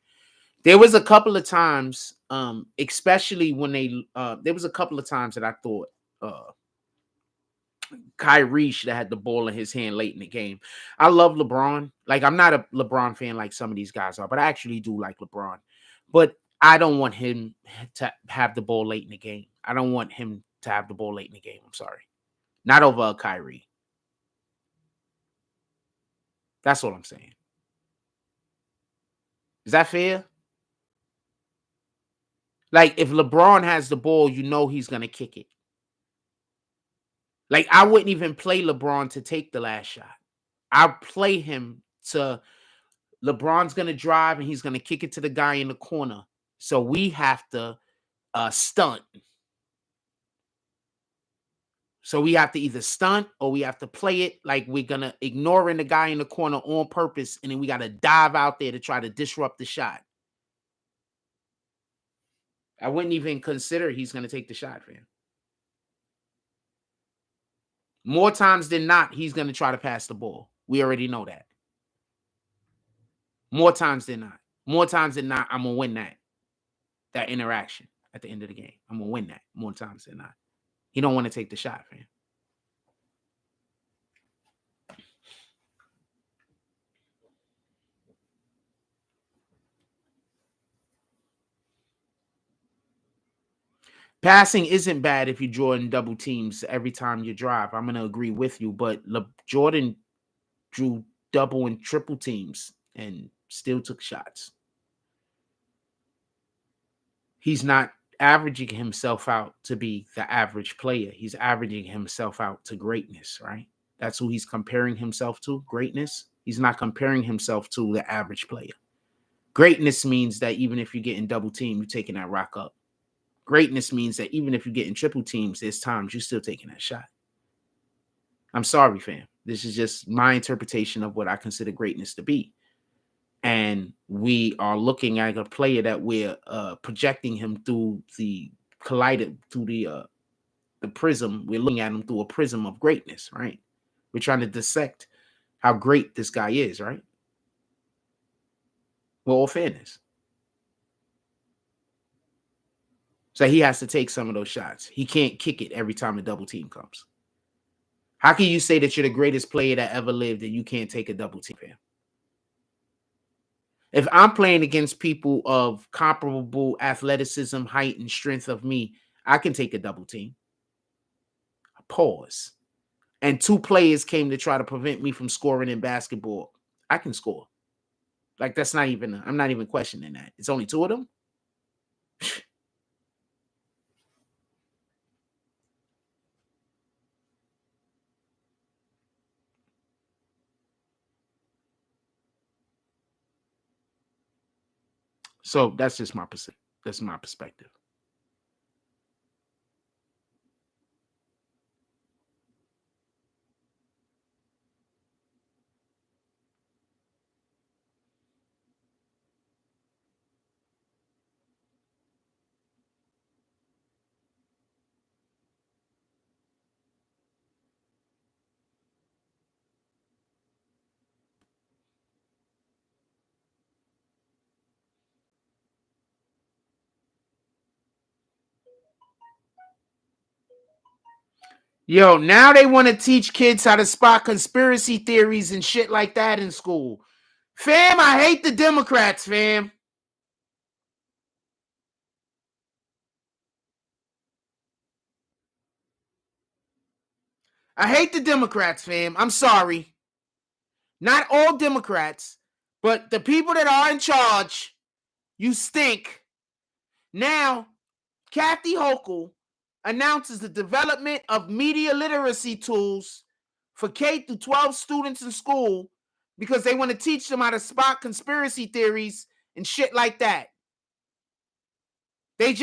There was a couple of times, especially when there was a couple of times that I thought Kyrie should have had the ball in his hand late in the game. I love LeBron. Like, I'm not a LeBron fan like some of these guys are, but I actually do like LeBron. But I don't want him to have the ball late in the game. I don't want him to have the ball late in the game. I'm sorry. Not over Kyrie. That's what I'm saying. Is that fair? Like, if LeBron has the ball, you know he's going to kick it. Like, I wouldn't even play LeBron to take the last shot. I'd play him to LeBron's going to drive and he's going to kick it to the guy in the corner. So we have to stunt. So we have to either stunt or we have to play it like we're going to ignoring the guy in the corner on purpose. And then we got to dive out there to try to disrupt the shot. I wouldn't even consider he's going to take the shot, fam. More times than not, he's going to try to pass the ball. We already know that. More times than not. More times than not, I'm going to win that interaction at the end of the game. I'm going to win that more times than not. He don't want to take the shot, fam. Passing isn't bad if you're drawing double teams every time you drive. I'm going to agree with you, but Jordan drew double and triple teams and still took shots. He's not averaging himself out to be the average player. He's averaging himself out to greatness, right? That's who he's comparing himself to, greatness. He's not comparing himself to the average player. Greatness means that even if you're getting double team, you're taking that rock up. Greatness means that even if you're getting triple teams, there's times you're still taking that shot. I'm sorry, fam. This is just my interpretation of what I consider greatness to be. And we are looking at a player that we're projecting him through the prism. We're looking at him through a prism of greatness, right? We're trying to dissect how great this guy is, right? With all fairness. So he has to take some of those shots. He can't kick it every time a double team comes. How can you say that you're the greatest player that ever lived and you can't take a double team, fam? If I'm playing against people of comparable athleticism, height, and strength of me, I can take a double team. Pause. And 2 players came to try to prevent me from scoring in basketball. I can score. Like, that's not even, I'm not even questioning that. It's only 2 of them. So that's just my percent. That's my perspective. Yo, now they want to teach kids how to spot conspiracy theories and shit like that in school. Fam, I hate the Democrats, fam. I hate the Democrats, fam. I'm sorry. Not all Democrats, but the people that are in charge, you stink. Now, Kathy Hochul announces the development of media literacy tools for K through 12 students in school because they want to teach them how to spot conspiracy theories and shit like that. They're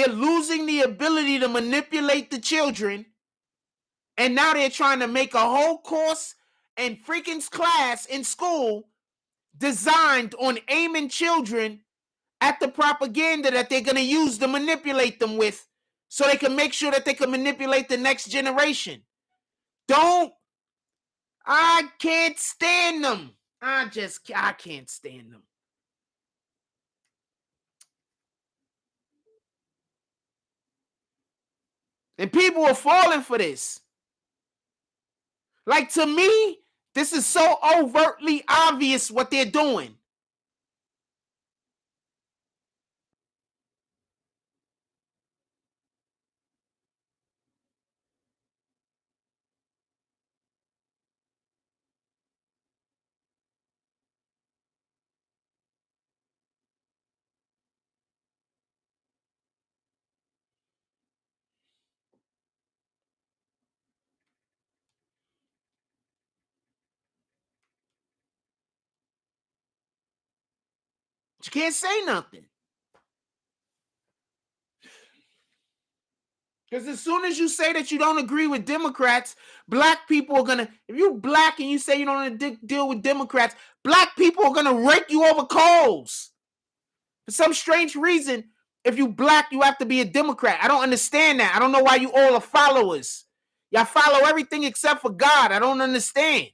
losing the ability to manipulate the children, and now they're trying to make a whole course and freaking class in school designed on aiming children at the propaganda that they're going to use to manipulate them with so they can make sure that they can manipulate the next generation. I can't stand them. I can't stand them. And people are falling for this. Like, to me, this is so overtly obvious what they're doing. You can't say nothing. Because as soon as you say that you don't agree with Democrats, black people are going to, if you're black and you say you don't want to deal with Democrats, black people are going to rake you over coals. For some strange reason, if you black, you have to be a Democrat. I don't understand that. I don't know why you all are followers. Y'all follow everything except for God. I don't understand.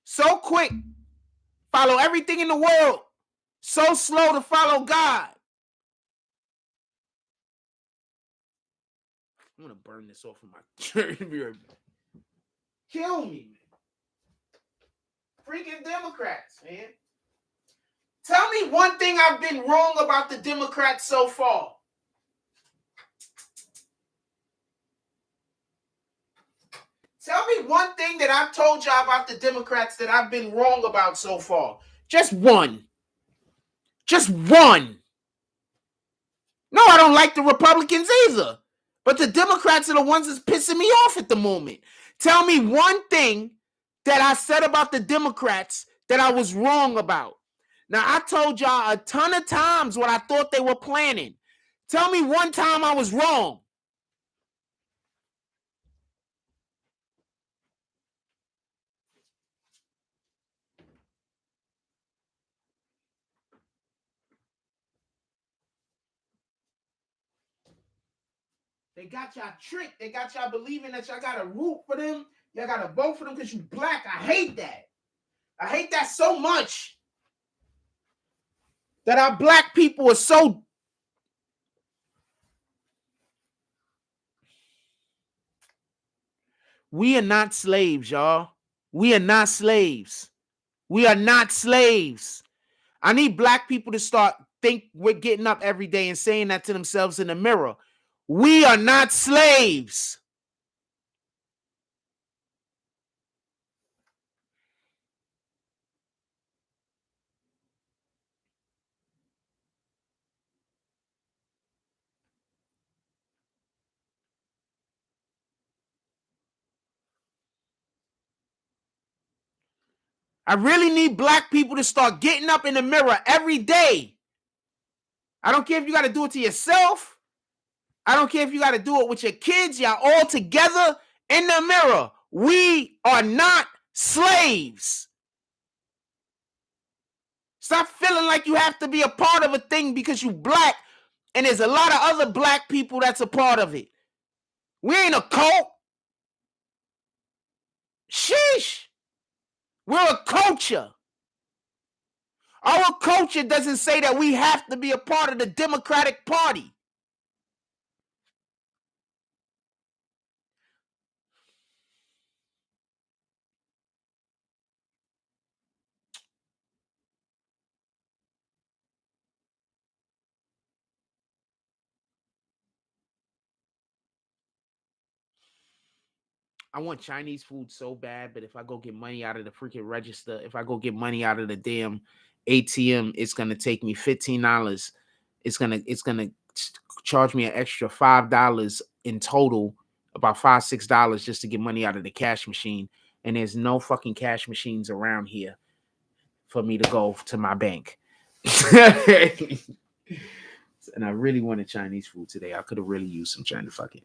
So quick, follow everything in the world. So slow to follow God. I'm going to burn this off of my church. Kill me, man. Freaking Democrats, man. Tell me one thing I've been wrong about the Democrats so far. Tell me one thing that I've told y'all about the Democrats that I've been wrong about so far. Just one. Just one. No, I don't like the Republicans either. But the Democrats are the ones that's pissing me off at the moment. Tell me one thing that I said about the Democrats that I was wrong about. Now, I told y'all a ton of times what I thought they were planning. Tell me one time I was wrong. They got y'all tricked. They got y'all believing that y'all got to root for them. Y'all got to vote for them because you black. I hate that. I hate that so much. That our black people are so... We are not slaves, y'all. We are not slaves. We are not slaves. I need black people to start think we're getting up every day and saying that to themselves in the mirror. We are not slaves. I really need black people to start getting up in the mirror every day. I don't care if you got to do it to yourself. I don't care if you got to do it with your kids. Y'all all together in the mirror. We are not slaves. Stop feeling like you have to be a part of a thing because you black and there's a lot of other black people that's a part of it. We ain't a cult. Sheesh. We're a culture. Our culture doesn't say that we have to be a part of the Democratic Party. I want Chinese food so bad, but if I go get money out of the freaking register, if I go get money out of the damn ATM, it's gonna take me $15. It's gonna charge me an extra $5 in total, about $5-6 just to get money out of the cash machine. And there's no fucking cash machines around here for me to go to my bank. And I really wanted Chinese food today. I could have really used some China fucking.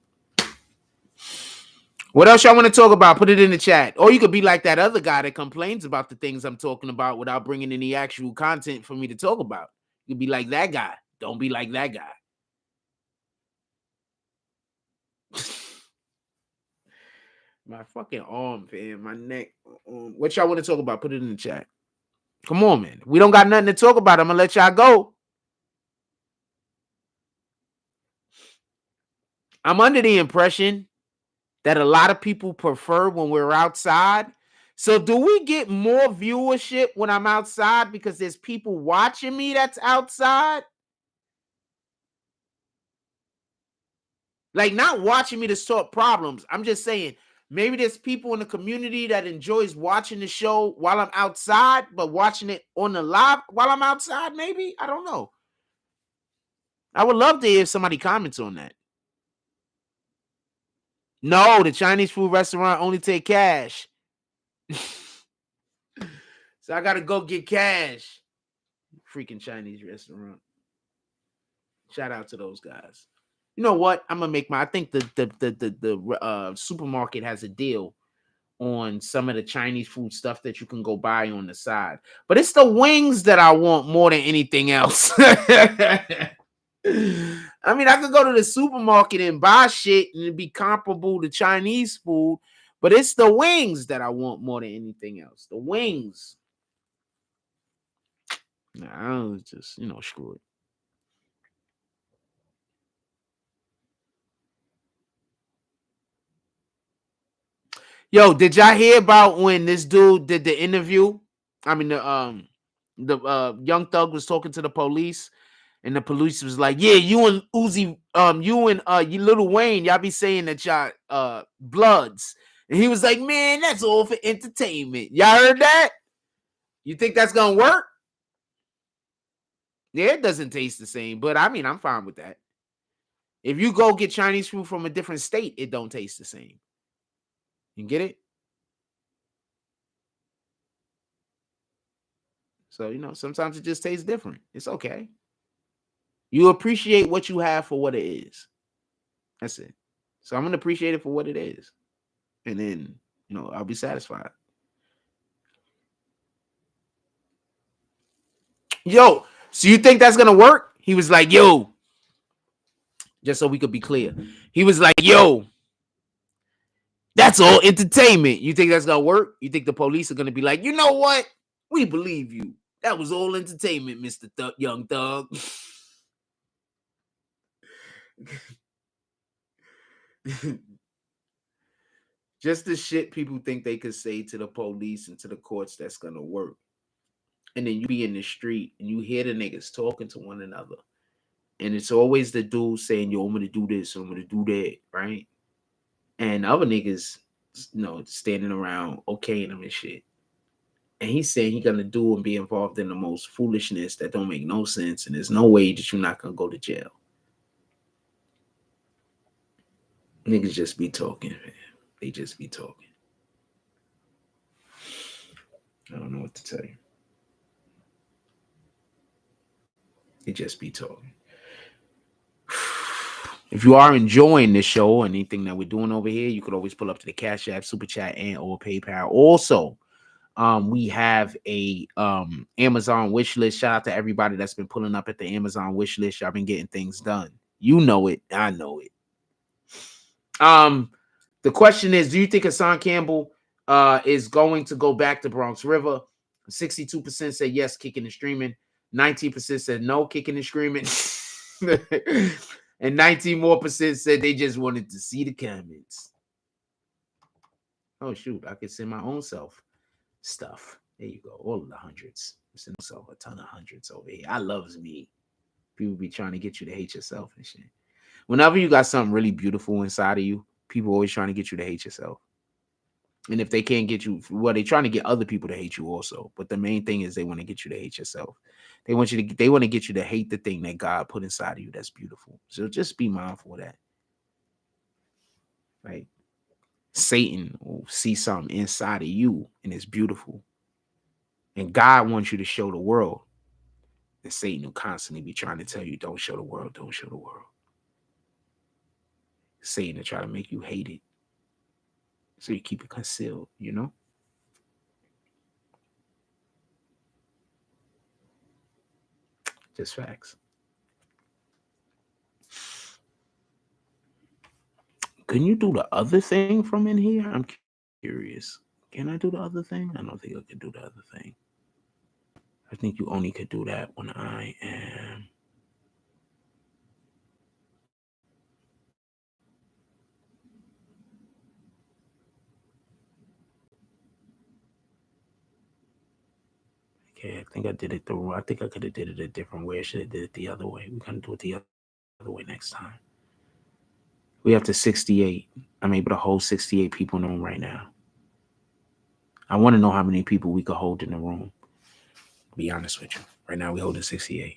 What else y'all want to talk about? Put it in the chat. Or you could be like that other guy that complains about the things I'm talking about without bringing any actual content for me to talk about. You could be like that guy. Don't be like that guy. My fucking arm, fam. My neck. What y'all want to talk about? Put it in the chat. Come on, man. We don't got nothing to talk about. I'm going to let y'all go. I'm under the impression that a lot of people prefer when we're outside. So do we get more viewership when I'm outside because there's people watching me that's outside? Like, not watching me to sort problems. I'm just saying, maybe there's people in the community that enjoys watching the show while I'm outside, but watching it on the live while I'm outside, maybe? I don't know. I would love to hear if somebody comments on that. No, the Chinese food restaurant only take cash. So I gotta go get cash. Freaking Chinese restaurant. Shout out to those guys. You know what? I'm gonna make my. I think the supermarket has a deal on some of the Chinese food stuff that you can go buy on the side. But it's the wings that I want more than anything else. I mean, I could go to the supermarket and buy shit and it'd be comparable to Chinese food, but it's the wings that I want more than anything else. The wings. Nah, I was just, screw it. Yo, did y'all hear about when this dude did the interview? I mean, the Young Thug was talking to the police, and the police was like, "Yeah, you and Uzi, you and you Lil Wayne, y'all be saying that y'all bloods," and he was like, "Man, that's all for entertainment." Y'all heard that? You think that's gonna work? Yeah, it doesn't taste the same, but I mean, I'm fine with that. If you go get Chinese food from a different state, it don't taste the same. You get it? So, sometimes it just tastes different. It's okay. You appreciate what you have for what it is. That's it. So I'm going to appreciate it for what it is. And then, I'll be satisfied. Yo, so you think that's going to work? He was like, yo, just so we could be clear. He was like, yo, that's all entertainment. You think that's going to work? You think the police are going to be like, you know what? We believe you. That was all entertainment, Mr. Young Thug. Just the shit people think they could say to the police and to the courts that's going to work. And then you be in the street and you hear the niggas talking to one another. And it's always the dude saying, yo, I'm going to do this, I'm going to do that, right? And other niggas, standing around okaying them and shit. And he's saying he's going to do and be involved in the most foolishness that don't make no sense. And there's no way that you're not going to go to jail. Niggas just be talking, man. They just be talking. I don't know what to tell you. It just be talking. If you are enjoying this show or anything that we're doing over here, you could always pull up to the Cash App, Super Chat, and or PayPal. Also, we have a Amazon wish list. Shout out to everybody that's been pulling up at the Amazon wish list. Y'all been getting things done. You know it. I know it. The question is, do you think Hassan Campbell is going to go back to Bronx River? 62% said yes, kicking and streaming. 19% said no, kicking and screaming. And 19% more said they just wanted to see the comments. Oh, shoot. I could send my own self stuff. There you go. All of the hundreds. Send myself a ton of hundreds over here. I loves me. People be trying to get you to hate yourself and shit. Whenever you got something really beautiful inside of you, people always trying to get you to hate yourself. And if they can't get you, well, they're trying to get other people to hate you also. But the main thing is they want to get you to hate yourself. They want to get you to hate the thing that God put inside of you that's beautiful. So just be mindful of that. Right? Satan will see something inside of you and it's beautiful. And God wants you to show the world. And Satan will constantly be trying to tell you, don't show the world, don't show the world. Satan will try to make you hate it. So you keep it concealed, you know? Just facts. Can you do the other thing from in here? I'm curious. Can I do the other thing? I don't think I can do the other thing. I think you only could do that when I am. Okay, I think I did it I think I could have did it a different way. I should have did it the other way. We're gonna do it the other way next time. We have to 68. I'm able to hold 68 people in the room right now. I want to know how many people we could hold in the room. To be honest with you. Right now we're holding 68.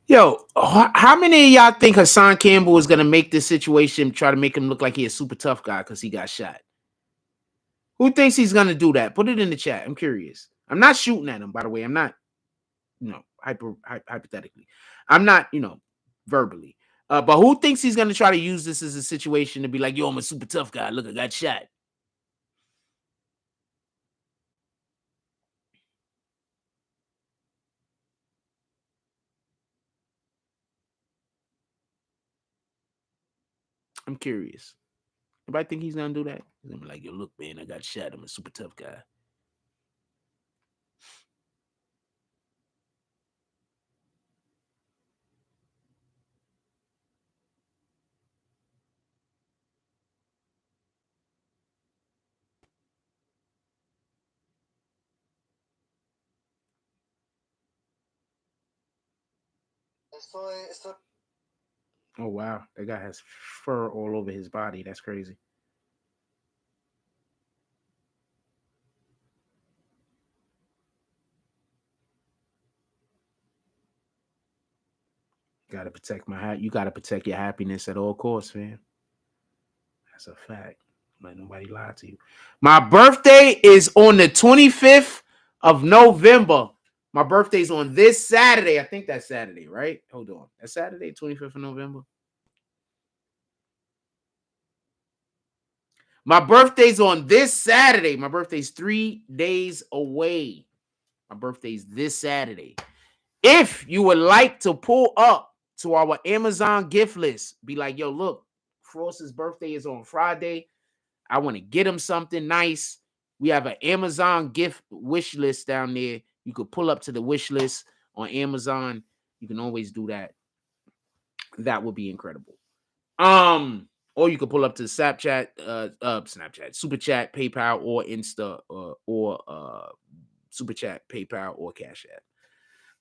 Yo, how many of y'all think Hassan Campbell is gonna make this situation, try to make him look like he's a super tough guy because he got shot? Who thinks he's gonna do that? Put it in the chat. I'm curious. I'm not shooting at him, by the way. I'm not, hypothetically. I'm not, verbally. But who thinks he's gonna try to use this as a situation to be like, yo, I'm a super tough guy. Look, I got shot. I'm curious. Anybody think he's gonna do that? He's gonna be like, yo, look, man, I got shot. I'm a super tough guy. Oh wow, that guy has fur all over his body. That's crazy. Gotta protect my hat. You gotta protect your happiness at all costs, man. That's a fact. Let nobody lie to you. My birthday is on the 25th of November. My birthday's on this Saturday. I think that's Saturday, right? Hold on. That's Saturday, 25th of November. My birthday's on this Saturday. My birthday's 3 days away. My birthday's this Saturday. If you would like to pull up to our Amazon gift list, be like, yo, look, Frost's birthday is on Friday. I want to get him something nice. We have an Amazon gift wish list down there. You could pull up to the wish list on Amazon. You can always do that. That would be incredible. Or you could pull up to Snapchat, Super Chat, PayPal, or Insta, or Super Chat, PayPal, or Cash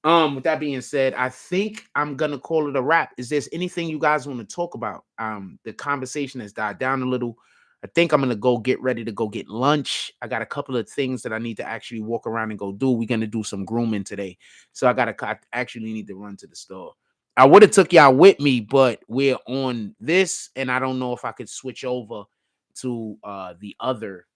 App. With that being said, I think I'm gonna call it a wrap. Is there anything you guys want to talk about? The conversation has died down a little. I think I'm gonna go get ready to go get lunch. I got a couple of things that I need to actually walk around and go do. We're gonna do some grooming today, so I actually need to run to the store. I would have took y'all with me, but we're on this, and I don't know if I could switch over to the other.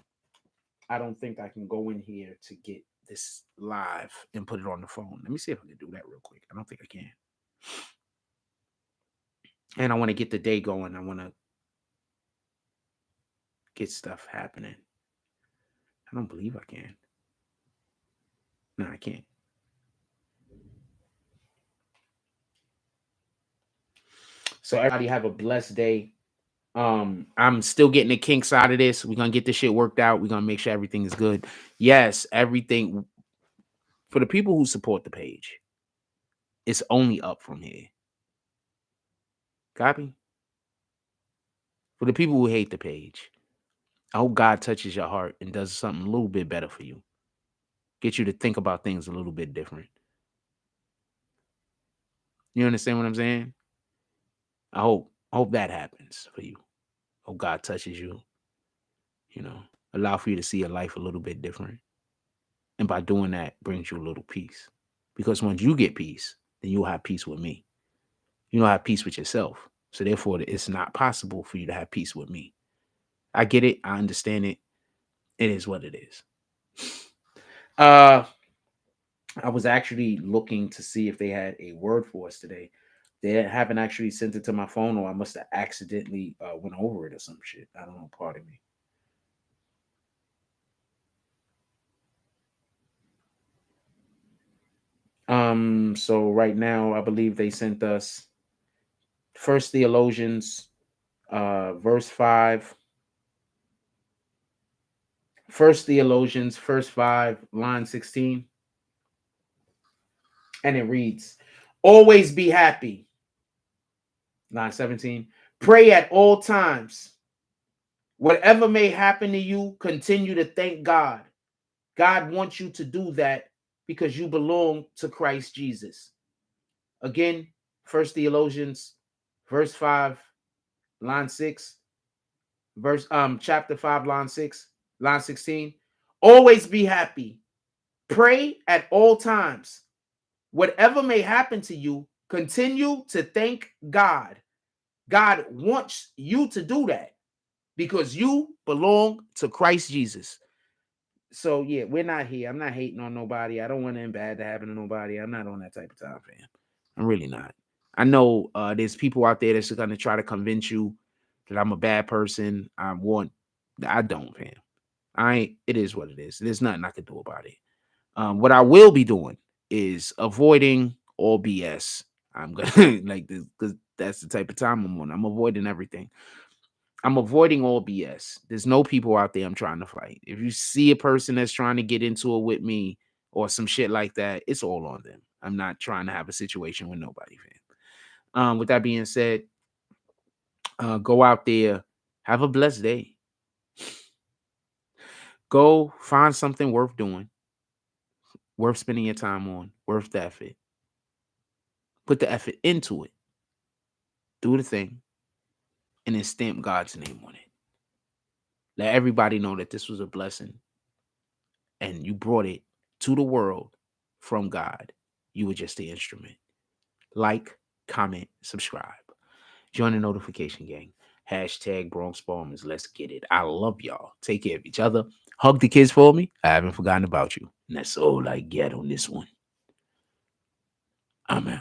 I don't think I can go in here to get this live and put it on the phone. Let me see if I can do that real quick. I don't think I can. And I want to get the day going. I want to get stuff happening. I don't believe I can. No, I can't. So everybody have a blessed day. I'm still getting the kinks out of this. We're gonna get this shit worked out. We're gonna make sure everything is good. Yes, everything for the people who support the page, it's only up from here. Copy? For the people who hate the page, I hope God touches your heart and does something a little bit better for you. Get you to think about things a little bit different. You understand what I'm saying? I hope that happens for you. Hope God touches you, allow for you to see your life a little bit different. And by doing that, brings you a little peace. Because once you get peace, then you'll have peace with me. You'll have peace with yourself. So therefore, it's not possible for you to have peace with me. I get it. I understand it. It is what it is. I was actually looking to see if they had a word for us today. They haven't actually sent it to my phone, or I must have accidentally went over it or some shit. I don't know. Pardon me. So right now, I believe they sent us First Theologians, verse 5. First Theologians, verse 5, line 16. And it reads, always be happy. Line 17. Pray at all times. Whatever may happen to you, continue to thank God. God wants you to do that because you belong to Christ Jesus. Again, First Theologians, verse 5, line 6, chapter 5, line 6, line 16. Always be happy. Pray at all times. Whatever may happen to you, continue to thank God. God wants you to do that because you belong to Christ Jesus. So yeah, we're not here. I'm not hating on nobody. I don't want anything bad to happen to nobody. I'm not on that type of time, fam. I'm really not. I know there's people out there that's gonna try to convince you that I'm a bad person. I don't, fam. It is what it is. There's nothing I can do about it. What I will be doing is avoiding all BS. I'm gonna like this because that's the type of time I'm on. I'm avoiding everything. I'm avoiding all BS. There's no people out there I'm trying to fight. If you see a person that's trying to get into it with me or some shit like that, it's all on them. I'm not trying to have a situation with nobody, fam. With that being said, go out there, have a blessed day. Go find something worth doing, worth spending your time on, worth the effort. Put the effort into it. Do the thing. And then stamp God's name on it. Let everybody know that this was a blessing. And you brought it to the world from God. You were just the instrument. Like, comment, subscribe. Join the notification gang. Hashtag Bronx Bombers. Let's get it. I love y'all. Take care of each other. Hug the kids for me. I haven't forgotten about you. And that's all I get on this one. I'm out.